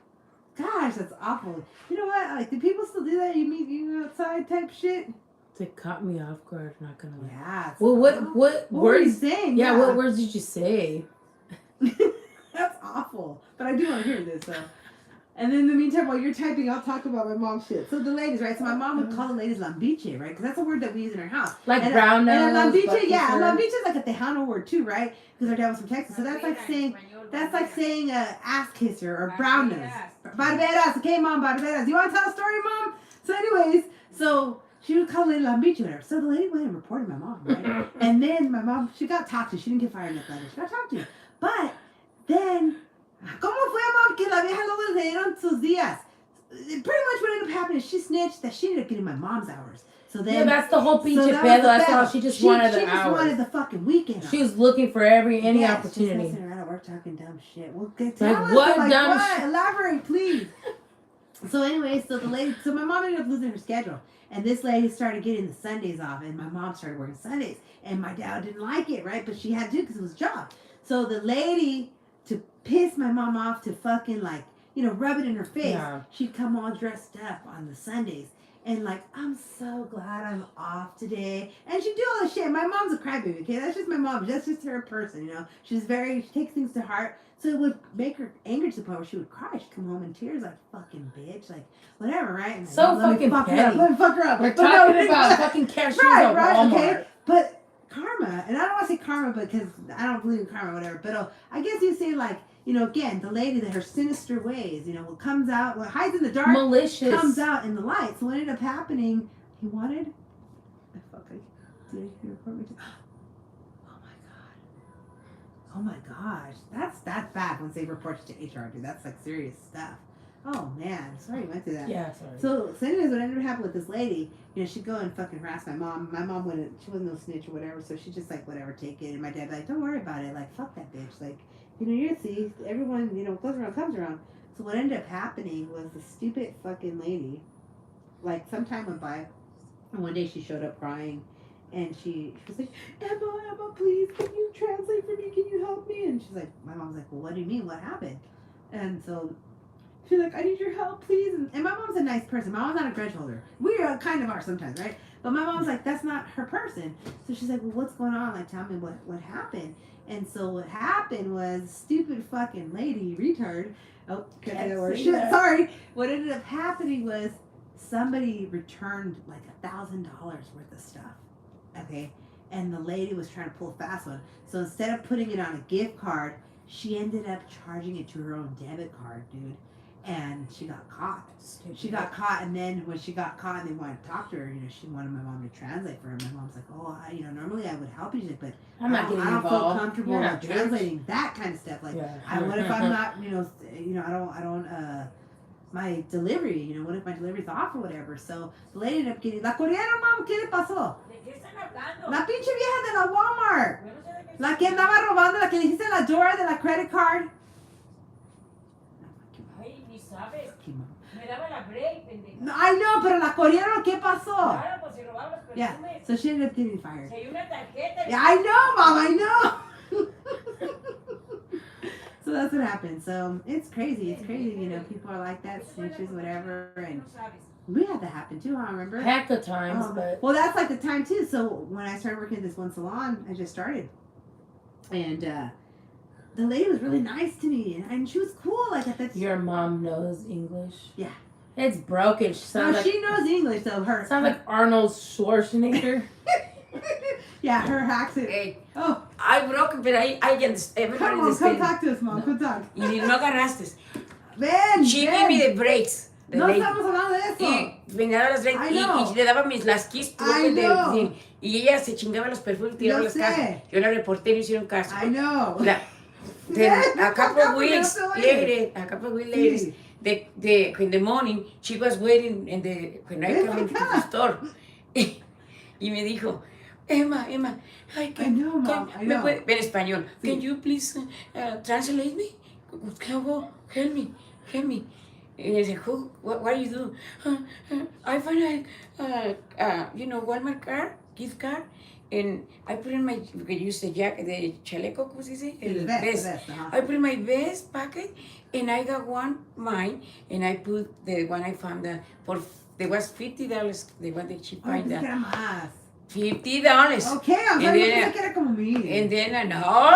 Gosh, that's awful. You know what? Like, do people still do that? You meet you outside type shit? It caught me off guard, not gonna lie. Yeah. Well, what words? Were you saying? Yeah, what words did you say? That's awful. But I do want to hear this, so. And then in the meantime, while you're typing, I'll talk about my mom's shit. So the ladies, right? So my mom would call the ladies lambiche, right? Because that's a word that we use in our house. Like brown nose. And lambiche, yeah. Lambiche is like a Tejano word too, right? Because our dad was from Texas. So that's like saying ass kisser or brown nose. Barberas. Okay, mom, barberas. You want to tell a story, mom? So anyways, so she would call the lady lambiche or whatever. So the lady went and reported my mom, right? And then my mom, she got talked to. She didn't get fired in that letter. She got talked to. But then... ¿Cómo fue, mom, que la vieja luego le dieron sus días? Pretty much what ended up happening is she snitched that she ended up getting my mom's hours. So then, that's the whole pinche pedo. That's all. She just wanted the hours. She just wanted the fucking weekend. She was looking for any opportunity. She's sitting around at work talking dumb shit. Well, get elaborate, please. So anyway, so my mom ended up losing her schedule. And this lady started getting the Sundays off. And my mom started working Sundays. And my dad didn't like it, right? But she had to because it was a job. So the lady... to piss my mom off, to fucking like, rub it in her face. Yeah. She'd come all dressed up on the Sundays and like, I'm so glad I'm off today. And she'd do all this shit. My mom's a crybaby, okay? That's just my mom. That's just her person, She takes things to heart. So it would make her angry to the point where she would cry. She'd come home in tears like, fucking bitch, like, whatever, right? And so fucking petty. Let me fuck her up. We're talking about fucking cashiers at Walmart. Okay? But karma, and I don't want to say karma because I don't believe in karma or whatever, but I guess you say like, again, the lady that her sinister ways, what comes out, what hides in the dark, malicious, comes out in the light. So what ended up happening, he wanted, did he report me to? Oh my gosh, that's bad once they report you to HR, dude. That's like serious stuff. Oh man, sorry you went through that. Yeah, sorry. So anyways, what ended up happening with this lady, she'd go and fucking harass my mom. My mom she wasn't no snitch or whatever, so she just like whatever, take it. And my dad be like, don't worry about it, like fuck that bitch, like you see, everyone goes around comes around. So what ended up happening was the stupid fucking lady, like some time went by, and one day she showed up crying. And she was like, Emma, please, can you translate for me? Can you help me? And she's like, my mom's like, well, what do you mean? What happened? And so she's like, I need your help, please. And my mom's a nice person. My mom's not a grudge holder. We kind of are sometimes, right? But my mom's like, that's not her person. So she's like, well, what's going on? Like, tell me what happened. And so what happened was stupid fucking lady, retard. Oh, can't say that word. Shit, sorry. What ended up happening was somebody returned like $1,000 worth of stuff. Okay, and the lady was trying to pull a fast one. So instead of putting it on a gift card, she ended up charging it to her own debit card, dude. and she got caught. She got caught, and then when she got caught and they wanted to talk to her, she wanted my mom to translate for her. My mom's like, oh, normally I would help you, but I'm not getting I don't feel involved. comfortable translating that kind of stuff. Like, what if I'm not, I don't, my delivery, what if my delivery's off or whatever? So the lady ended up getting, la coreana, mom, ¿qué le pasó? La pinche vieja de la Walmart. La que andaba robando, la que le dijiste la Dora de la credit card. Ay, ni sabes. Me daba la break, pendejo. No, I know, pero la coreana, ¿qué pasó? Claro, pues si robaba los perfumes. Yeah, so she ended up getting fired. Si hay una tarjeta. Yeah, I know, Mom, I know. So that's what happened. So it's crazy. It's crazy. People are like that, snitches, whatever. And we had that happen too, huh? Remember? Heck of times, but. Well, that's like the time too. So when I started working at this one salon, I just started. And the lady was really nice to me. And she was cool. Like at that. Your mom knows English? Yeah. It's broken. She knows English, though. Sounds like Arnold Schwarzenegger. Yeah, her accent. Hey, Oh, I broken, but I everybody come on, come talk to us, Mom. Come talk. Y no agarraste. Ven, She ven. gave me the breaks. The No lady. estamos hablando de eso. Y me daba las breaks I know. y le daba las keys. I know. Y ella se chingaba los perfumes y tiraba Yo las sé. cajas. Yo la reporté y no hicieron caso. I know. Then Yeah, a couple of no, weeks no, no, later, in the morning, she was waiting when I come into the store. Y me dijo, Emma, I know, Mom, I know. en español, can you please translate me? Help me. And I said, what do you do? I find Walmart card, gift card, and I put in my, because you use the chaleco, ¿cómo se dice? The vest, uh-huh. I put in my vest pocket, and I got mine, and I put the one I found there was $50, the one that she Ay, found pues que that. era más. $50. Okay, I'm And sorry, then, pensé que era como mil. And then,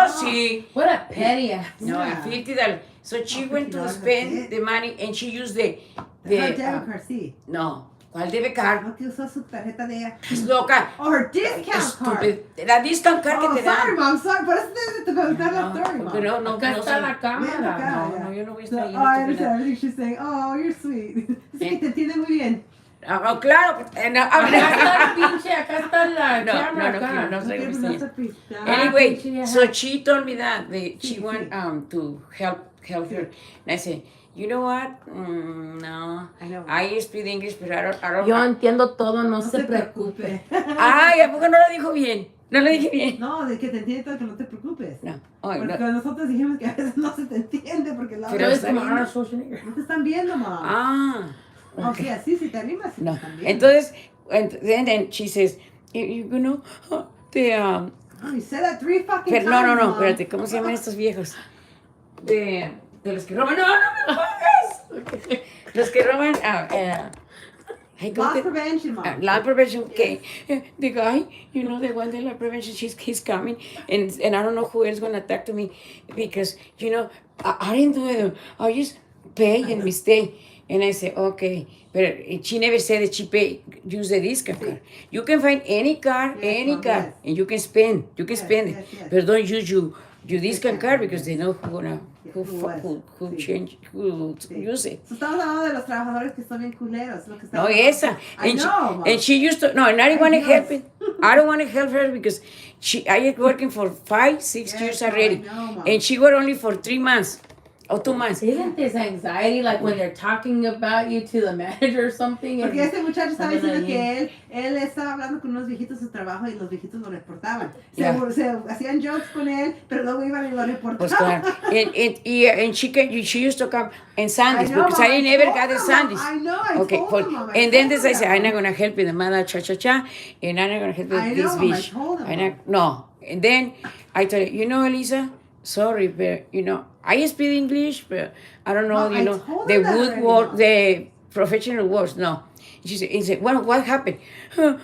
sí. What a petty ass. No, Yeah. $50. So she went to $50, spend that's it. the money, and she used the Her debit card, sí. no, ¿cuál debe card? No, que usó su tarjeta de ella. Es loca. Oh, her discount card. Estúpida. La discount card Oh, que te sorry, dan. Mom, sorry. Por eso te preguntar la story, porque Mom. Acá está la Ven cámara. acá. No, yo no voy a So, estar ahí. I understand everything she's saying. Oh, you're sweet. Es que te entiende muy bien. Claro. Acá está la cámara. No, No sé quiero qué no decir. se pista. Anyway, so she told me that she Sí, went sí. to help her. And I said, you know what? No. I know. I speak English, but I don't Yo entiendo todo, no No se preocupe. Ay, ¿a poco no lo dijo bien? No lo dije bien. No, de que te entiende todo, que no te preocupes. No. Ay, Porque no. nosotros dijimos que a veces no se te entiende porque la Pero Pero es está como bien. Arnold Schwarzenegger. no te están viendo, Mom. Ah. O sea, sí, si te animas, sí te No. están viendo. Entonces, and then she says, you know, the Oh, you said that 3 fucking pero, times, no, Mom. espérate, ¿cómo se llaman estos viejos? De los que roban. No me pongas. Los que roban. ¿Cómo Loss te- prevention, Mom. Law prevention, okay. The guy, the one that law prevention, he's coming, and I don't know who else gonna talk to me because I didn't do it. I just pay and mistake. And I say, okay, but she never said that she use the discount card. You can find any card, Yes, Mom, yes. and you can spend. You can Yes, spend it, yes. but don't use your discount card because they know who Sí. change, who Sí. use it. So, estamos hablando de los trabajadores que son bien culeros. Lo que No, estamos esa. I know, Mom. And she used to, no, and I didn't want to help it. I don't want to help her because I was working for 5-6 Yes, years Mom, already. I know, Mom. And she worked only for 3 months or 2 months. Isn't this anxiety like when they're talking about you to the manager or something? Porque este muchacho estaba Ándale diciendo ahí. que él estaba hablando con unos viejitos de su trabajo y los viejitos lo reportaban. Yeah. Se hacían jokes con él, pero luego iban y lo Pues reportaban. claro. And she used to come on Sundays I know, because Mom, I I never told got the her, Mom. Sundays. I know, I Okay, told but, her, Mom. I and then told this I her said, that, I'm not Mom. going to help you, the mother, cha-cha-cha, and I'm not going to help you I with this know, Mom, I bitch. told her, And Mom. no. And then I told her, Elisa, sorry, but, I speak English, but I don't know, Mom, I told the her that good already, word, Mom. the professional words, no. She said, well, what happened?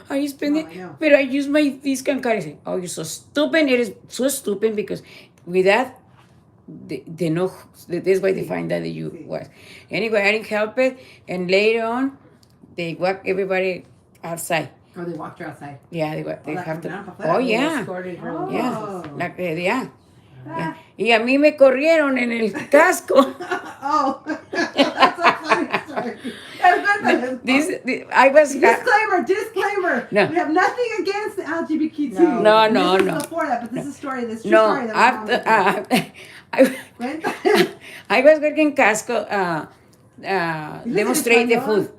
I spend Mom, it, I know. but I use my discount card. I said, oh, you're so stupid. It is so stupid because with that, they know, that's why they find out that you Sí. was. Anyway, I didn't help it. And later on, they walk everybody outside. Or they walked her outside. Yeah, they la have to. caminaron para afuera. Oh, yeah. Escorted her. Oh. Yeah. Yeah. Ah. Y a mí me corrieron en el casco. Oh. That's a funny story. I was Disclaimer. No. We have nothing against the LGBTQ. No, And no, this no. is before that, but this is a story. This is a true no, story that my mom after went through. I was working in Casco, demonstrate the español? food.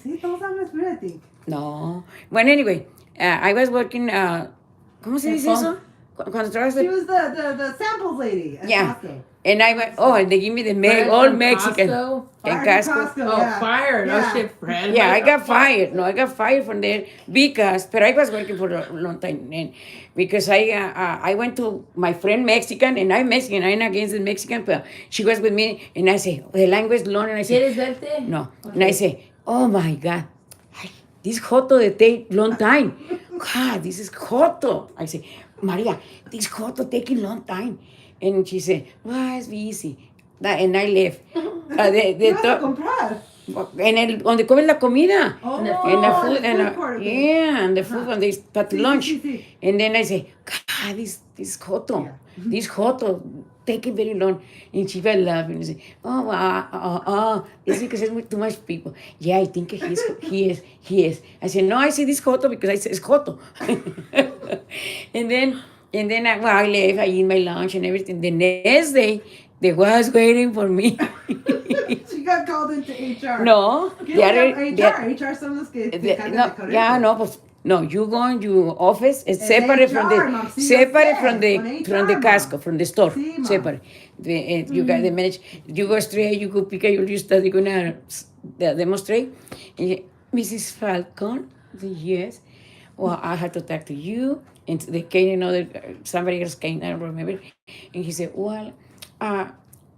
Sí, todos hablan español, I think. No. Well, anyway, I was working, ¿cómo se dice eso? Cuando trabajas She was the samples lady at Yeah. Costco. And I went, and they give me the all Mexican. Costco? In Fired from Casco. Oh, yeah. fired. Yeah. Oh, shit, Fred. Yeah, I got fired. No, I got fired from there but I was working for a long time. And because I went to my friend Mexican, and I'm Mexican. I'm against the Mexican, but she was with me, and I say, the language learned, and I say, ¿Quieres verte? no. And I say, oh my God, this Joto they take long time. God, this is Joto. I say, Maria, this Joto taking long time. And she said, well, it's busy. And I left. ¿Qué vas a comprar? Donde comen la comida. Oh, And the food, the food court. yeah, and the food when they start to lunch. Sí. And then I say, God, this Joto, Yeah. this Joto, taking very long. And she was laughing and say, it's because it's too much people. Yeah, I think he is. I said, no, I say this Joto because I said it's Joto. and then I left, I eat my lunch and everything. The next day, they was waiting for me. She got called into HR. No, HR son los que se encargan de correr. yeah, no, pues, no, you go in your office, it's separate from HR, Mom, the, sí, separate yo from sé, the, from the Mom. casco, from the store, Sí, Mom. separate. You got the manage, you go straight, you go pick up your stuff, you're gonna demonstrate. And Mrs. Falcon, I said, yes. Well, I had to talk to you. And they came, somebody else came, I don't remember. And he said, well,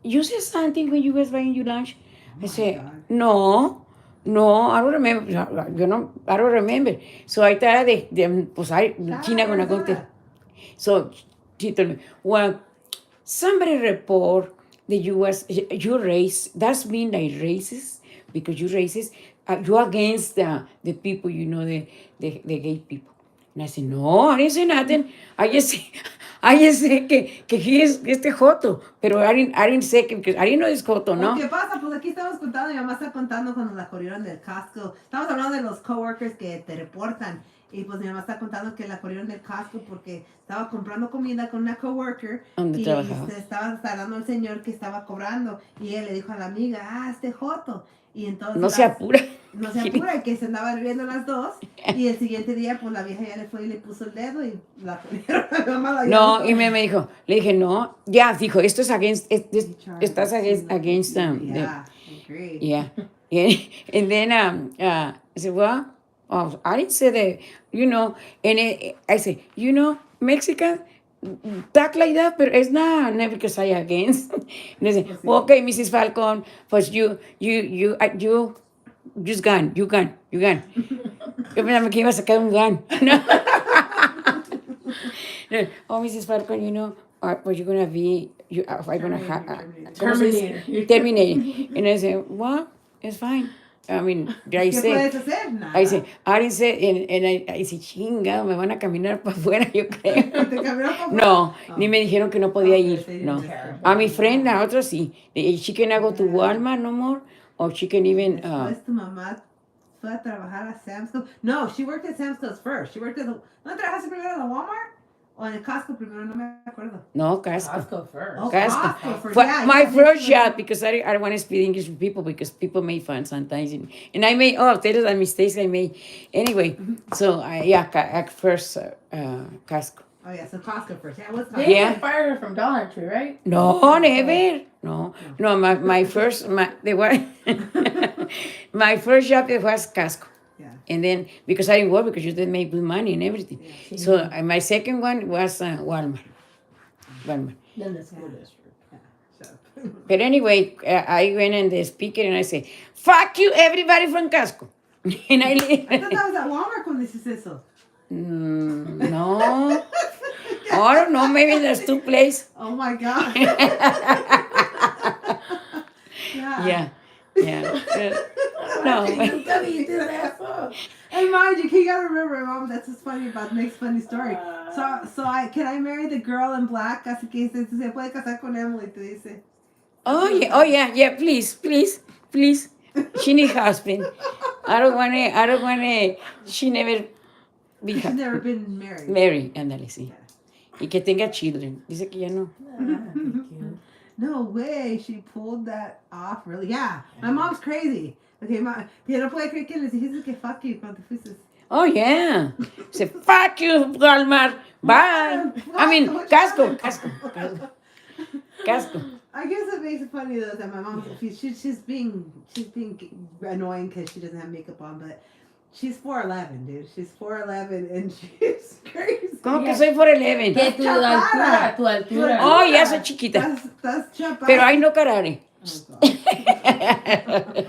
you said something when you was buying your lunch. I said, God. no, I don't remember. I don't remember. So I thought China gonna go there. So she told me, well, somebody report that you race, that's mean like racist, because you racist, you're against the people, the gay people. And I said, no, I didn't say nothing. I just say que he is Joto, pero I didn't say because I didn't know it's Joto, ¿no? ¿Qué pasa? Pues aquí estamos contando, mi mamá está contando cuando la corrieron del casco. Estamos hablando de los coworkers que te reportan. Y pues mi mamá está contando que la corrieron del casco porque estaba comprando comida con una coworker. ¿Dónde y trabajaba? se estaba tardando el señor que estaba cobrando. Y él le dijo a la amiga, este Joto. Y entonces No se apura. No se apura, que se andaba riendo las dos. Y el siguiente día, pues la vieja ya le fue y le puso el dedo y la corrieron. Mi mamá la No, llamó. y me dijo, le dije, no, ya, dijo, esto es estás against them. Yeah, I agree. Yeah. And then I said, well, I didn't say that, and I said, Mexican talk like that, but it's not because I against. And they say, well, okay, Mrs. Falcon, but you just gun. Yo pensaba que iba a sacar un gun. Oh, Mrs. Falcon, but you're going to be, I'm going to terminate. And I said, well, it's fine. I mean, I ¿Qué said, puedes hacer? Nada. I said, I didn't say, and I said, chingado, me van a caminar para afuera, yo creo. ¿Te caminaron para afuera? No, ni me dijeron que no podía Okay, ir. they didn't No. care. A mi friend, a otra sí. She can go to Walmart no more, or she can even, Después tu mamá fue a trabajar a Sam's Club. No, she worked at Sam's Club first. She worked at the... ¿No trabajaste primero en la Walmart? ¿O en el Costco primero? No me acuerdo. no, Casco. Costco first. Oh, Casco. Costco first. But Yeah, my yeah, first yeah. job, because I don't want to speak English with people, because people make fun sometimes. And I made, tell us the mistakes I made. Anyway, so, at first, Casco. Oh, yeah, so Costco first. Yeah, what's Costco? They Yeah. didn't fire her from Dollar Tree, right? No, never. No, my first, my first job, it was Casco. Yeah. And then, because I didn't work, because you didn't make good money and everything. Yeah. So, my second one was Walmart. Then the school Yeah. district. So. But anyway, I went in the speaker and I said, fuck you, everybody from Casco. And I I thought leave. that was at Walmart cuando dices eso. No. I don't know, maybe there's two places. Oh, my God. Yeah. No. Nunca viste eso. And mind you, you gotta remember, Mom, that's what's funny about Nick's funny story. So can I marry the girl in black? Así que se puede casar con Emily, te dice. Oh yeah, please. She need husband. I don't wanna, she never be She's never been married. Mary, ándale, sí. Y que tenga children. Dice que ya no. No way, she pulled that off really. Yeah, my mom's crazy. Okay, que no puede creer que les dijiste que fuck you cuando fuiste. Oh yeah. Say, fuck you, Walmart. Bye. I mean, casco. I guess it makes it funny though that my mom she's being annoying because she doesn't have makeup on, but she's 4'11", dude. She's 4'11" and she's crazy. ¿Cómo que soy 4'11"? Que tu altura. Oh, ya soy chiquita. That's chapada. Pero ahí no carare. Oh, God.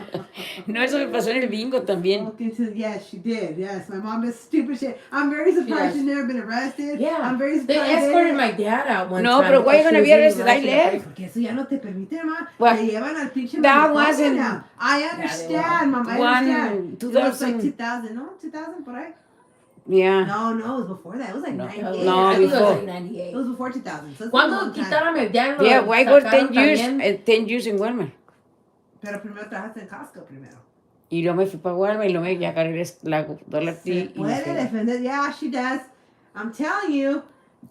No, eso me pasó en el bingo también. Okay, so yes, she did. Yes, my mom does stupid shit. I'm very surprised she's never been arrested. Yeah. I'm very They surprised. escorted my dad out one No, time. pero why you because gonna she be was arrested? I getting left. Porque eso ya no te permite, ma. What? Te llevan al pinche That manicomio wasn't now. I understand, mom. I understand. It was like 2000, no? 2000, por ahí? Yeah. No, it was before that. It was like No. 98. No, I think it was before. like 98. It was before 2000. So it's been a Cuando long time. quitaron a mi dad, Yeah, why go sacaron 10 years? también. 10 years en Walmart. Pero primero trabajaste en Costco primero. Y luego me fui para Walmart y luego me ya agarré la Dollar Se Tree. Y me puede fui. defender. Yeah, she does. I'm telling you.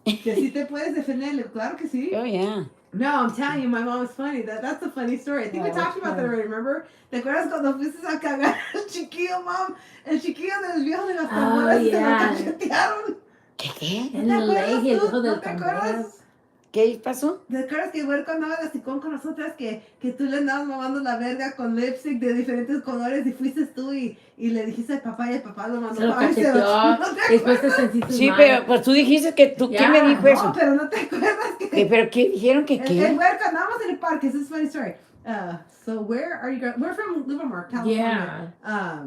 Que sí te puedes defender. Claro que sí. Oh, yeah. No, I'm telling you, my mom is funny. That's a funny story. I think we Yeah, talked about that already, remember? ¿Te acuerdas cuando fuiste a cagar al chiquillo, mom? El chiquillo de los viejos de las tambores y te lo yeah. cachetearon. ¿Qué? En ¿No el te acuerdas eje, el tú? hijo ¿No del te acuerdas? tambor. ¿Qué pasó? ¿Te acuerdas que el huerco andaba de hocicón con nosotras? Que tú le andabas mamando la verga con lipstick de diferentes colores y fuiste tú y le dijiste al papá y el papá lo mandó Se lo para cacheteó. ¿No te Después te acuerdas? sentiste Sí, mal. pero pues tú dijiste que tú. ¿Quién me Ya. dijo No, eso? pero no te acuerdas que... ¿Pero qué dijeron que El qué? huerco, andábamos en el parque. This is a funny story. So where are you guys? We're from Livermore, California. Yeah.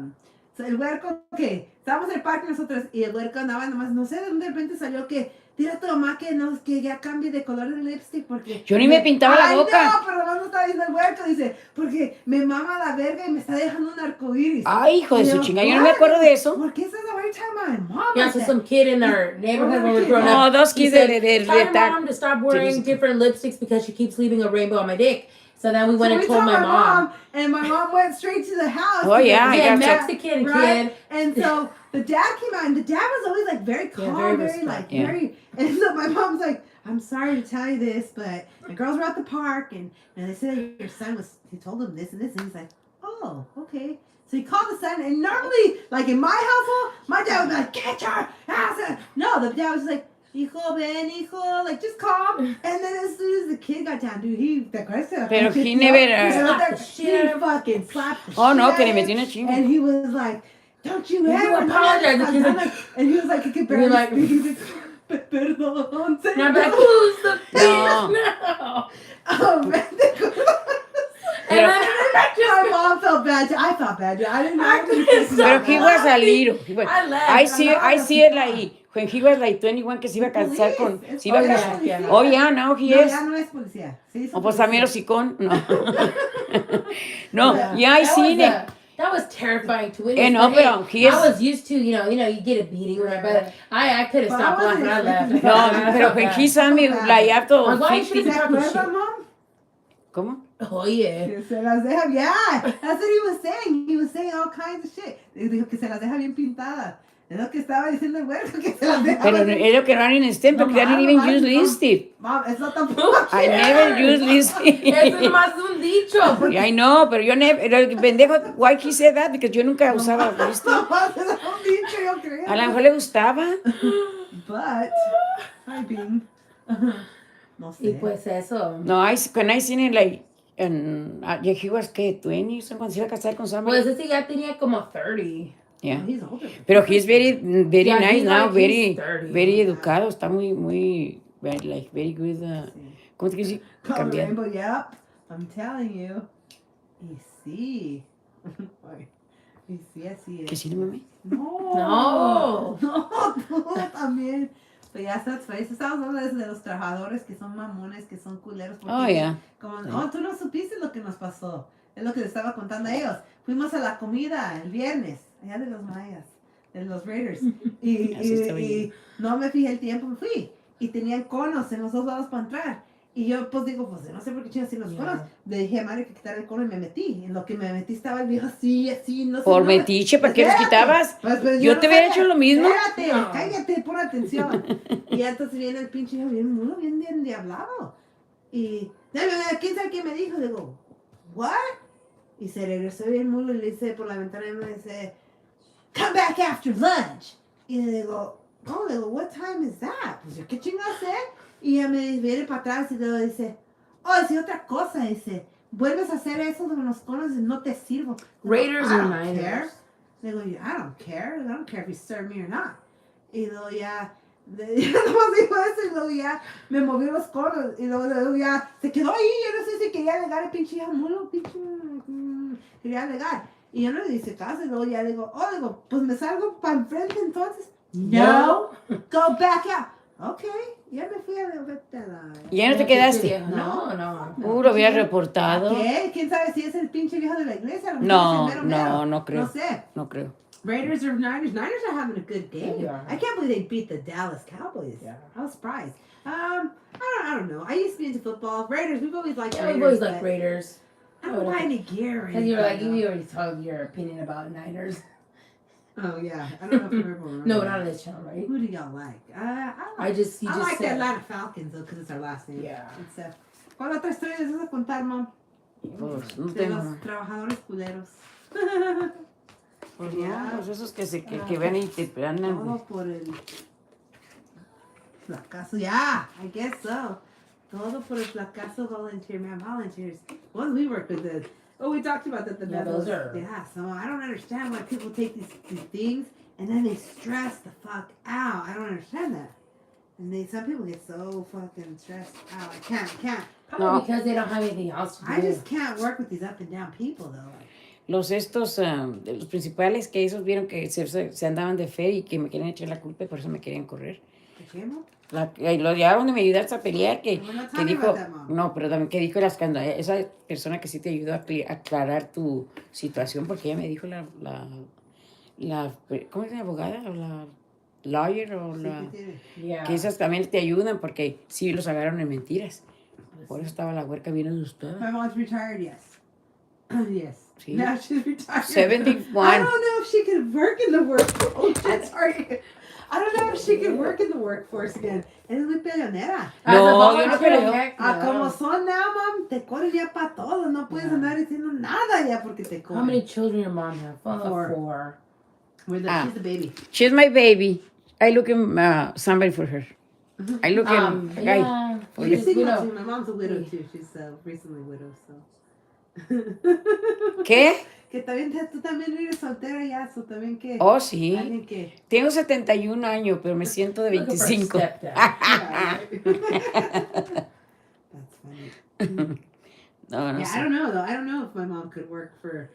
So el huerco, okay, estábamos en el parque nosotros y el huerco andaba nomás, no sé de dónde de repente salió que tira a tu mamá que ya cambie de color de lipstick porque... Yo ni me pintaba la boca. No, pero nomás no estaba diciendo el huerco, dice, porque me mama la verga y me está dejando un arcoíris. Ay, hijo de Y su yo, chinga, yo no me "What? acuerdo de eso. ¿Por qué estás the right time my mom? Yeah, like so that?" some kid in our neighborhood when we were growing No, up. those he kids said, de tell your mom to stop wearing different lipsticks because she keeps leaving a rainbow on my dick. So then we went So and we told my mom. and my mom went straight to the house. Oh, yeah, I Yeah, got Mexican right? kid. And so the dad came out, and the dad was always like very calm, very very respect- like yeah. very. And so my mom's like, "I'm sorry to tell you this, but the girls were at the park, and they said your son was. He told them this and this, and he's like, oh, okay." So he called the son, and normally, like in my household, my dad would be like, "Get your ass!" No, the dad was like, "Hijo, ven, hijo," like just calm. And then as soon as the kid got down, dude, he the Pero he never, slapped the shit out he of him. fucking slapped the Oh, shit no, out que le of metió him. una chinga. And he was like, "Don't you You ever apologize." The kid's like, and he was like, he could barely You're like- speak. He was like, "Perdón, And I'm like, who's the No. bitch now? Oh man, And then my mom felt bad. I felt bad. I didn't know. I couldn't stop Pero he was a little. I laughed. I see it like when he was like 21 que se iba a casar con. Se iba a yeah, casar. yeah. Oh, yeah, now he No, is. ya no es policía. Sí, es O pues también policía. hocicón. No. No, yeah, I That seen was, it. That was terrifying to witness. No, But, pero he is. I was used to, you get a beating, whatever. But I could have But stopped I wasn't laughing. I left. expecting No, I pero felt when bad. he saw me like after Like, why you 50. should've ¿Se talking acuerda, shit? mom? ¿Cómo? Oh, yeah. Que se las deja, yeah. That's what he was saying. He was saying all kinds of shit. Dijo que se las deja bien pintadas. Es lo que estaba diciendo el güero, que se las deja. Pero es lo que no in stem No, because I didn't no, even no, use no. lipstick. Mom, eso tampoco. I never use lipstick. Eso es más un dicho. Porque I know, pero yo never. El pendejo, why he said that? Because yo nunca usaba lipstick. Nomás era un dicho, yo creo. A lo mejor le gustaba. But, hi, Bing. No sé. Y pues eso. No, when I seen it like, he was, ¿qué? 20 cuando se iba a casar con somebody. Pues ese ya tenía como 30. Yeah. He's older. Pero he's very Yeah, nice he's now, like, very, he's 30. very educado, está muy, very good. ¿Cómo te quieres Color cambiar? rainbow, yep. I'm telling you. Y sí. Y sí, así es. ¿Que sí, no mami? No. No, tú también. Pero ya sabes, estamos hablando de los trabajadores que son mamones, que son culeros. porque Oh, yeah. Como, tú no supiste lo que nos pasó. Es lo que les estaba contando a ellos. Fuimos a la comida el viernes, allá de los mayas, de los Raiders. Así está bien. Y no me fijé el tiempo, me fui. Y tenían conos en los dos lados para entrar. Y yo pues digo, pues yo no sé por qué chingas sin los conos. Le dije a Mario que quitara el cono y me metí. En lo que me metí estaba el viejo así, no sé. Por no, metiche, ¿para qué los espérate. quitabas? Pues Yo no te hubiera sabía. hecho lo mismo. Espérate, No. cállate, pon atención. Y ya entonces viene el pinche hijo bien mudo, bien endiablado. Y quién sabe qué me dijo. Digo, ¿what? Y se regresó bien mudo y le dice por la ventana y me dice, come back after lunch. Y le digo, oh, le digo, what time is that? Pues yo, ¿qué chingados sé? Y ella me viene para atrás y luego dice, oh, es otra cosa, dice, vuelves a hacer eso de los conos y no te sirvo. Raiders I or don't Niners? care. Le digo, I don't care if you serve me or not. Y luego ya, nomás dijo eso y luego ya me movió los conos y luego ya se quedó ahí, yo no sé si quería alegar el pinche jamulo, quería alegar. Y yo no le hice caso y luego ya digo, pues me salgo para enfrente entonces. No, go back out. Ok, ya me fui a la... ¿Ya no te quedaste? No. Lo había reportado. ¿Qué? ¿Quién sabe si es el pinche viejo de la iglesia? A lo mejor No, es el mero mero. no creo. No sé. No creo. Raiders or Niners? Niners are having a good game. They are. I can't believe they beat the Dallas Cowboys. Yeah. I was surprised. I don't know. I used to be into football. Raiders, we've always liked Yeah, Raiders. we've always liked but Raiders. I don't buy any gear or Because you were like, anything, you though. already told your opinion about Niners. Oh, yeah. I don't know if everyone remembers. No, not on this channel, right? Who do y'all like? I I like, just, you I just like the said. Atlanta Falcons, though, because it's our last name. Yeah. It's, ¿Cuál otra historia les vas a contar, Mom? Pues no De tengo. los trabajadores culeros. Pues Ya. no, pues esos que ven y te andan. Todo por el fracaso. Yeah, I guess so. Todo por el fracaso volunteer. Man, volunteers. Once we work with the... Oh, we talked about that. The Yeah, medals. those are- Yeah, so I don't understand why people take these things and then they stress the fuck out. I don't understand that. And some people get so fucking stressed out. I can't. Probably No. because they don't have anything else to do. I just can't work with these up and down people, though. Los de los principales que esos vieron que se andaban de fe y que me querían echar la culpa y por eso me querían correr. ¿Qué chemo? Lo llevaron de me ayudaste a pelear que We're not que talking dijo about that, Mom. no, pero también que dijo esa persona que sí te ayudó a aclarar tu situación porque ella me dijo la ¿cómo es la abogada? O la lawyer o Sí, la ¿qué tiene? Yeah. que esas también te ayudan porque sí los agarraron en mentiras. Por eso estaba la huerca bien asustada. My mom's retired, yes. Yes. Sí. Now she's retired. 71. I don't know if she could work in the workforce. Oh, shit, sorry. I don't know if she could work in the workforce again. Es muy peleonera. As a No, yo no volunteer, creo. heck A no. como son now, mom, te corren ya para todo. No puedes Yeah. andar diciendo nada ya porque te How many corren. children your mom have? Four. She's the baby. She's my baby. I look at somebody for her. I look at a guy. Yeah. for She's you. single widow. too. My mom's a widow too. She's recently widowed, so. ¿Qué? Que también tú también eres soltera ya, so también que Oh, sí. alguien que Tengo 71 años, pero me siento de Looking for a 25. stepdad. That's funny. No, no Yeah, I sé. don't know though. I don't know if my mom could work for.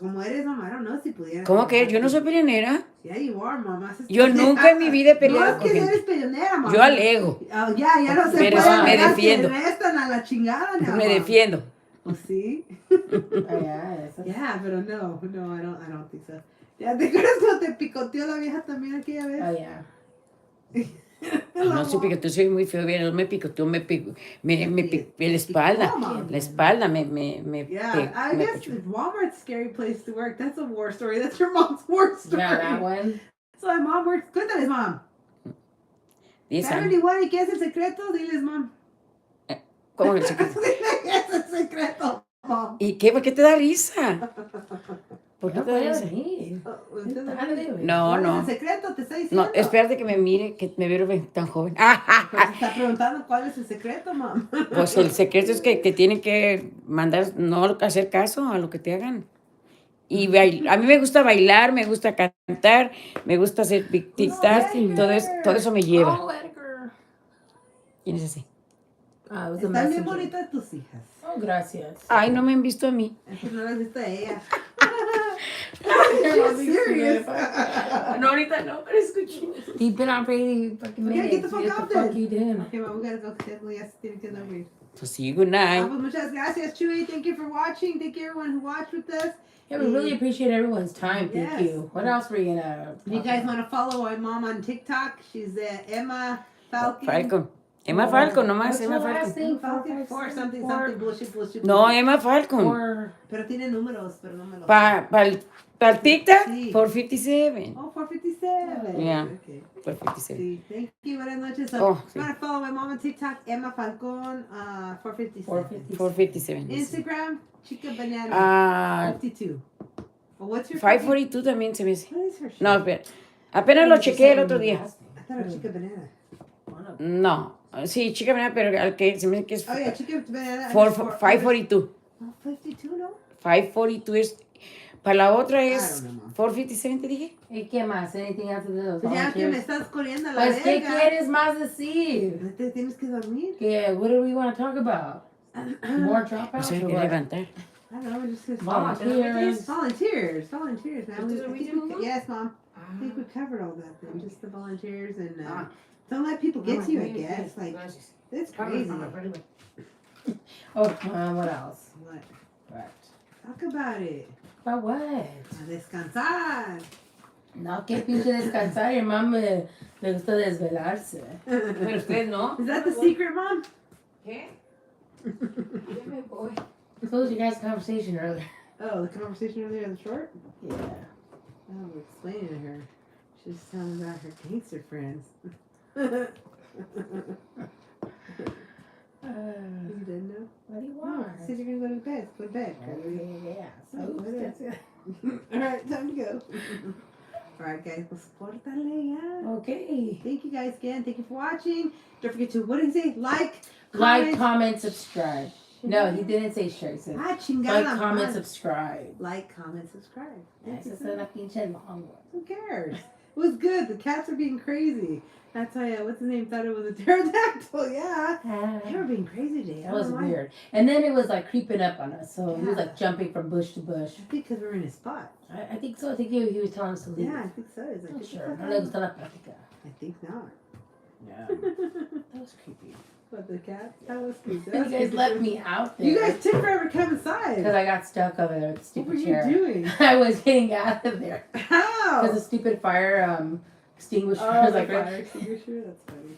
Como eres, mamá, I don't know si pudiera. ¿Cómo que? Yo no soy peleonera. Yeah, you are, mamá. Yo nunca en mi vida he peleado No, con es que gente. eres peleonera, mamá. Yo alego. Oh, ya no se Pero puede. me ¿verdad? defiendo. Se restan a la chingada, no. Me defiendo. Pues sí. Oh, yeah. Yeah, pero no, I don't think so. ¿Ya te acuerdas cuando te picoteó la vieja también aquella vez? Oh, yeah. No sé, picoteó, soy muy feo. Bien, me picoteó, me picó la espalda. La espalda me Yeah, I me guess puchó. Walmart's a scary place to work. That's a war story. That's your mom's war story. Yeah, that one. So my mom works. Cuéntales, mom. 10 años. 71, ¿y qué es el secreto? Diles, mom. ¿Cómo el secreto? ¿Qué es el secreto, mom? ¿Y qué? ¿Por qué te da risa? ¿Por qué No te da puedo risa? venir. ¿Cuál No, es no. el secreto? ¿Te está diciendo? No, espérate que me mire, que me veo tan joven. Pues te está preguntando cuál es el secreto, mom. Pues el secreto es que te tienen que mandar, no hacer caso a lo que te hagan. Y a mí me gusta bailar, me gusta cantar, me gusta hacer TikTok, todo eso me lleva. Oh, Edgar. ¿Quién es ese? Ah, it was a Están bien messenger. bonitas tus hijas. Oh, gracias. Ay, no me han visto a mí. Es que no las has visto a ella. You're serious. No, ahorita no, pero escuché. He's been on Brady fucking Okay, minutes. get the fuck Get out the fuck then. you did. Okay, mom, we gotta go. Ya se tiene que dormir. Pues sí, good night. Pues muchas gracias, Chuy. Thank you for watching. Thank you everyone who watched with us. Yeah, we really appreciate everyone's time. Thank Yes. you. What else were you gonna? If you guys want to follow my mom on TikTok, she's Emma Falcon. Falcon. Emma Falcon, nomás What's Emma the last Falcon. thing? Four something something bullshit. No, Emma Falcon. Four. Pero tiene números, pero no me los. Para el TikTok, Sí. 457. Oh, 457. Yeah. Okay. 457. Sí, thank you. Buenas noches. So, Oh, sí. I'm gonna follow my mom on TikTok, Emma Falcon, 457. 457. Instagram, Chica Banana, Ah, 52. Well, what's your 542 también se me hace. What is her shit? No, espera. Apenas lo chequeé el otro día. I thought it was Chica Banana. No. Sí, chica, mira, pero al que se me hace que es Oh, yeah, Chica Banana. 542. Oh, 52, no? 542 es. Para la otra I es don't know, Mom. 457, te dije. ¿Y qué más? Anything else to do? Pues ya que me estás corriendo a la Pues, ¿qué verga. quieres más decir? Te tienes que dormir. Yeah, what do we want to talk about? More No dropouts se or que what? levantar. I don't know, we're just gonna Volunteers. Volunteers, man. Just I think Mom? yes, Mom. I think we covered all that then. Just the volunteers and don't let people get to you, I guess. Like, it's crazy. Oh, what else? What? What? Talk about it. About what? A descansar. No, qué pinche descansar. Your mom le gusta desvelarse. Pero usted no. Is that the secret, Mom? ¿Qué? I told you guys a conversation earlier. Oh, the conversation earlier in the short? Yeah. Oh, we're explaining to her. She's telling about her gangster friends. You didn't know? What do you No, want? said you're gonna go to bed. Go to bed. Yeah. So, What is Alright, time to go. Alright, guys, pues córtale ya. okay. Thank you guys again. Thank you for watching. Don't forget to, what did he say? Like, Comment, subscribe. No, he didn't say share. He said chingada. like, comment, madre. subscribe. Like, comment, subscribe. Thank you Esa so es la much. pinche long one. Who cares? It was good. The cats are being crazy. That's why, what's his name, thought it was a pterodactyl. Yeah. They were being crazy today. That was weird. And then it was like creeping up on us. So he was like jumping from bush to bush. I think because we're in a spot. I think so. I think he was telling us to leave. Yeah, I think so. He's like, Not "Get the sure. fuck No out." le gusta la plática. I think not. Yeah. That was creepy. What, the cat? That was creepy. You guys let me out there. You guys took forever to come inside. Because I got stuck over there with the What were stupid you chair. doing? I was getting out of there. How? Because the stupid fire extinguisher Oh, was the like fire extinguisher? That's funny.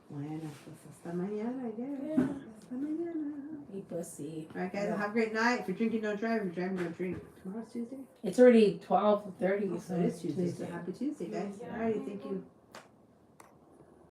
Bueno, pues hasta mañana, I guess. Yeah. Hasta mañana. Hey, pussy. Alright, guys, have a great night. If you're drinking, don't drive. If you're driving, don't drink. Tomorrow's Tuesday? It's already 12:30. So it is Tuesday. So happy Tuesday, guys. Alrighty, thank you.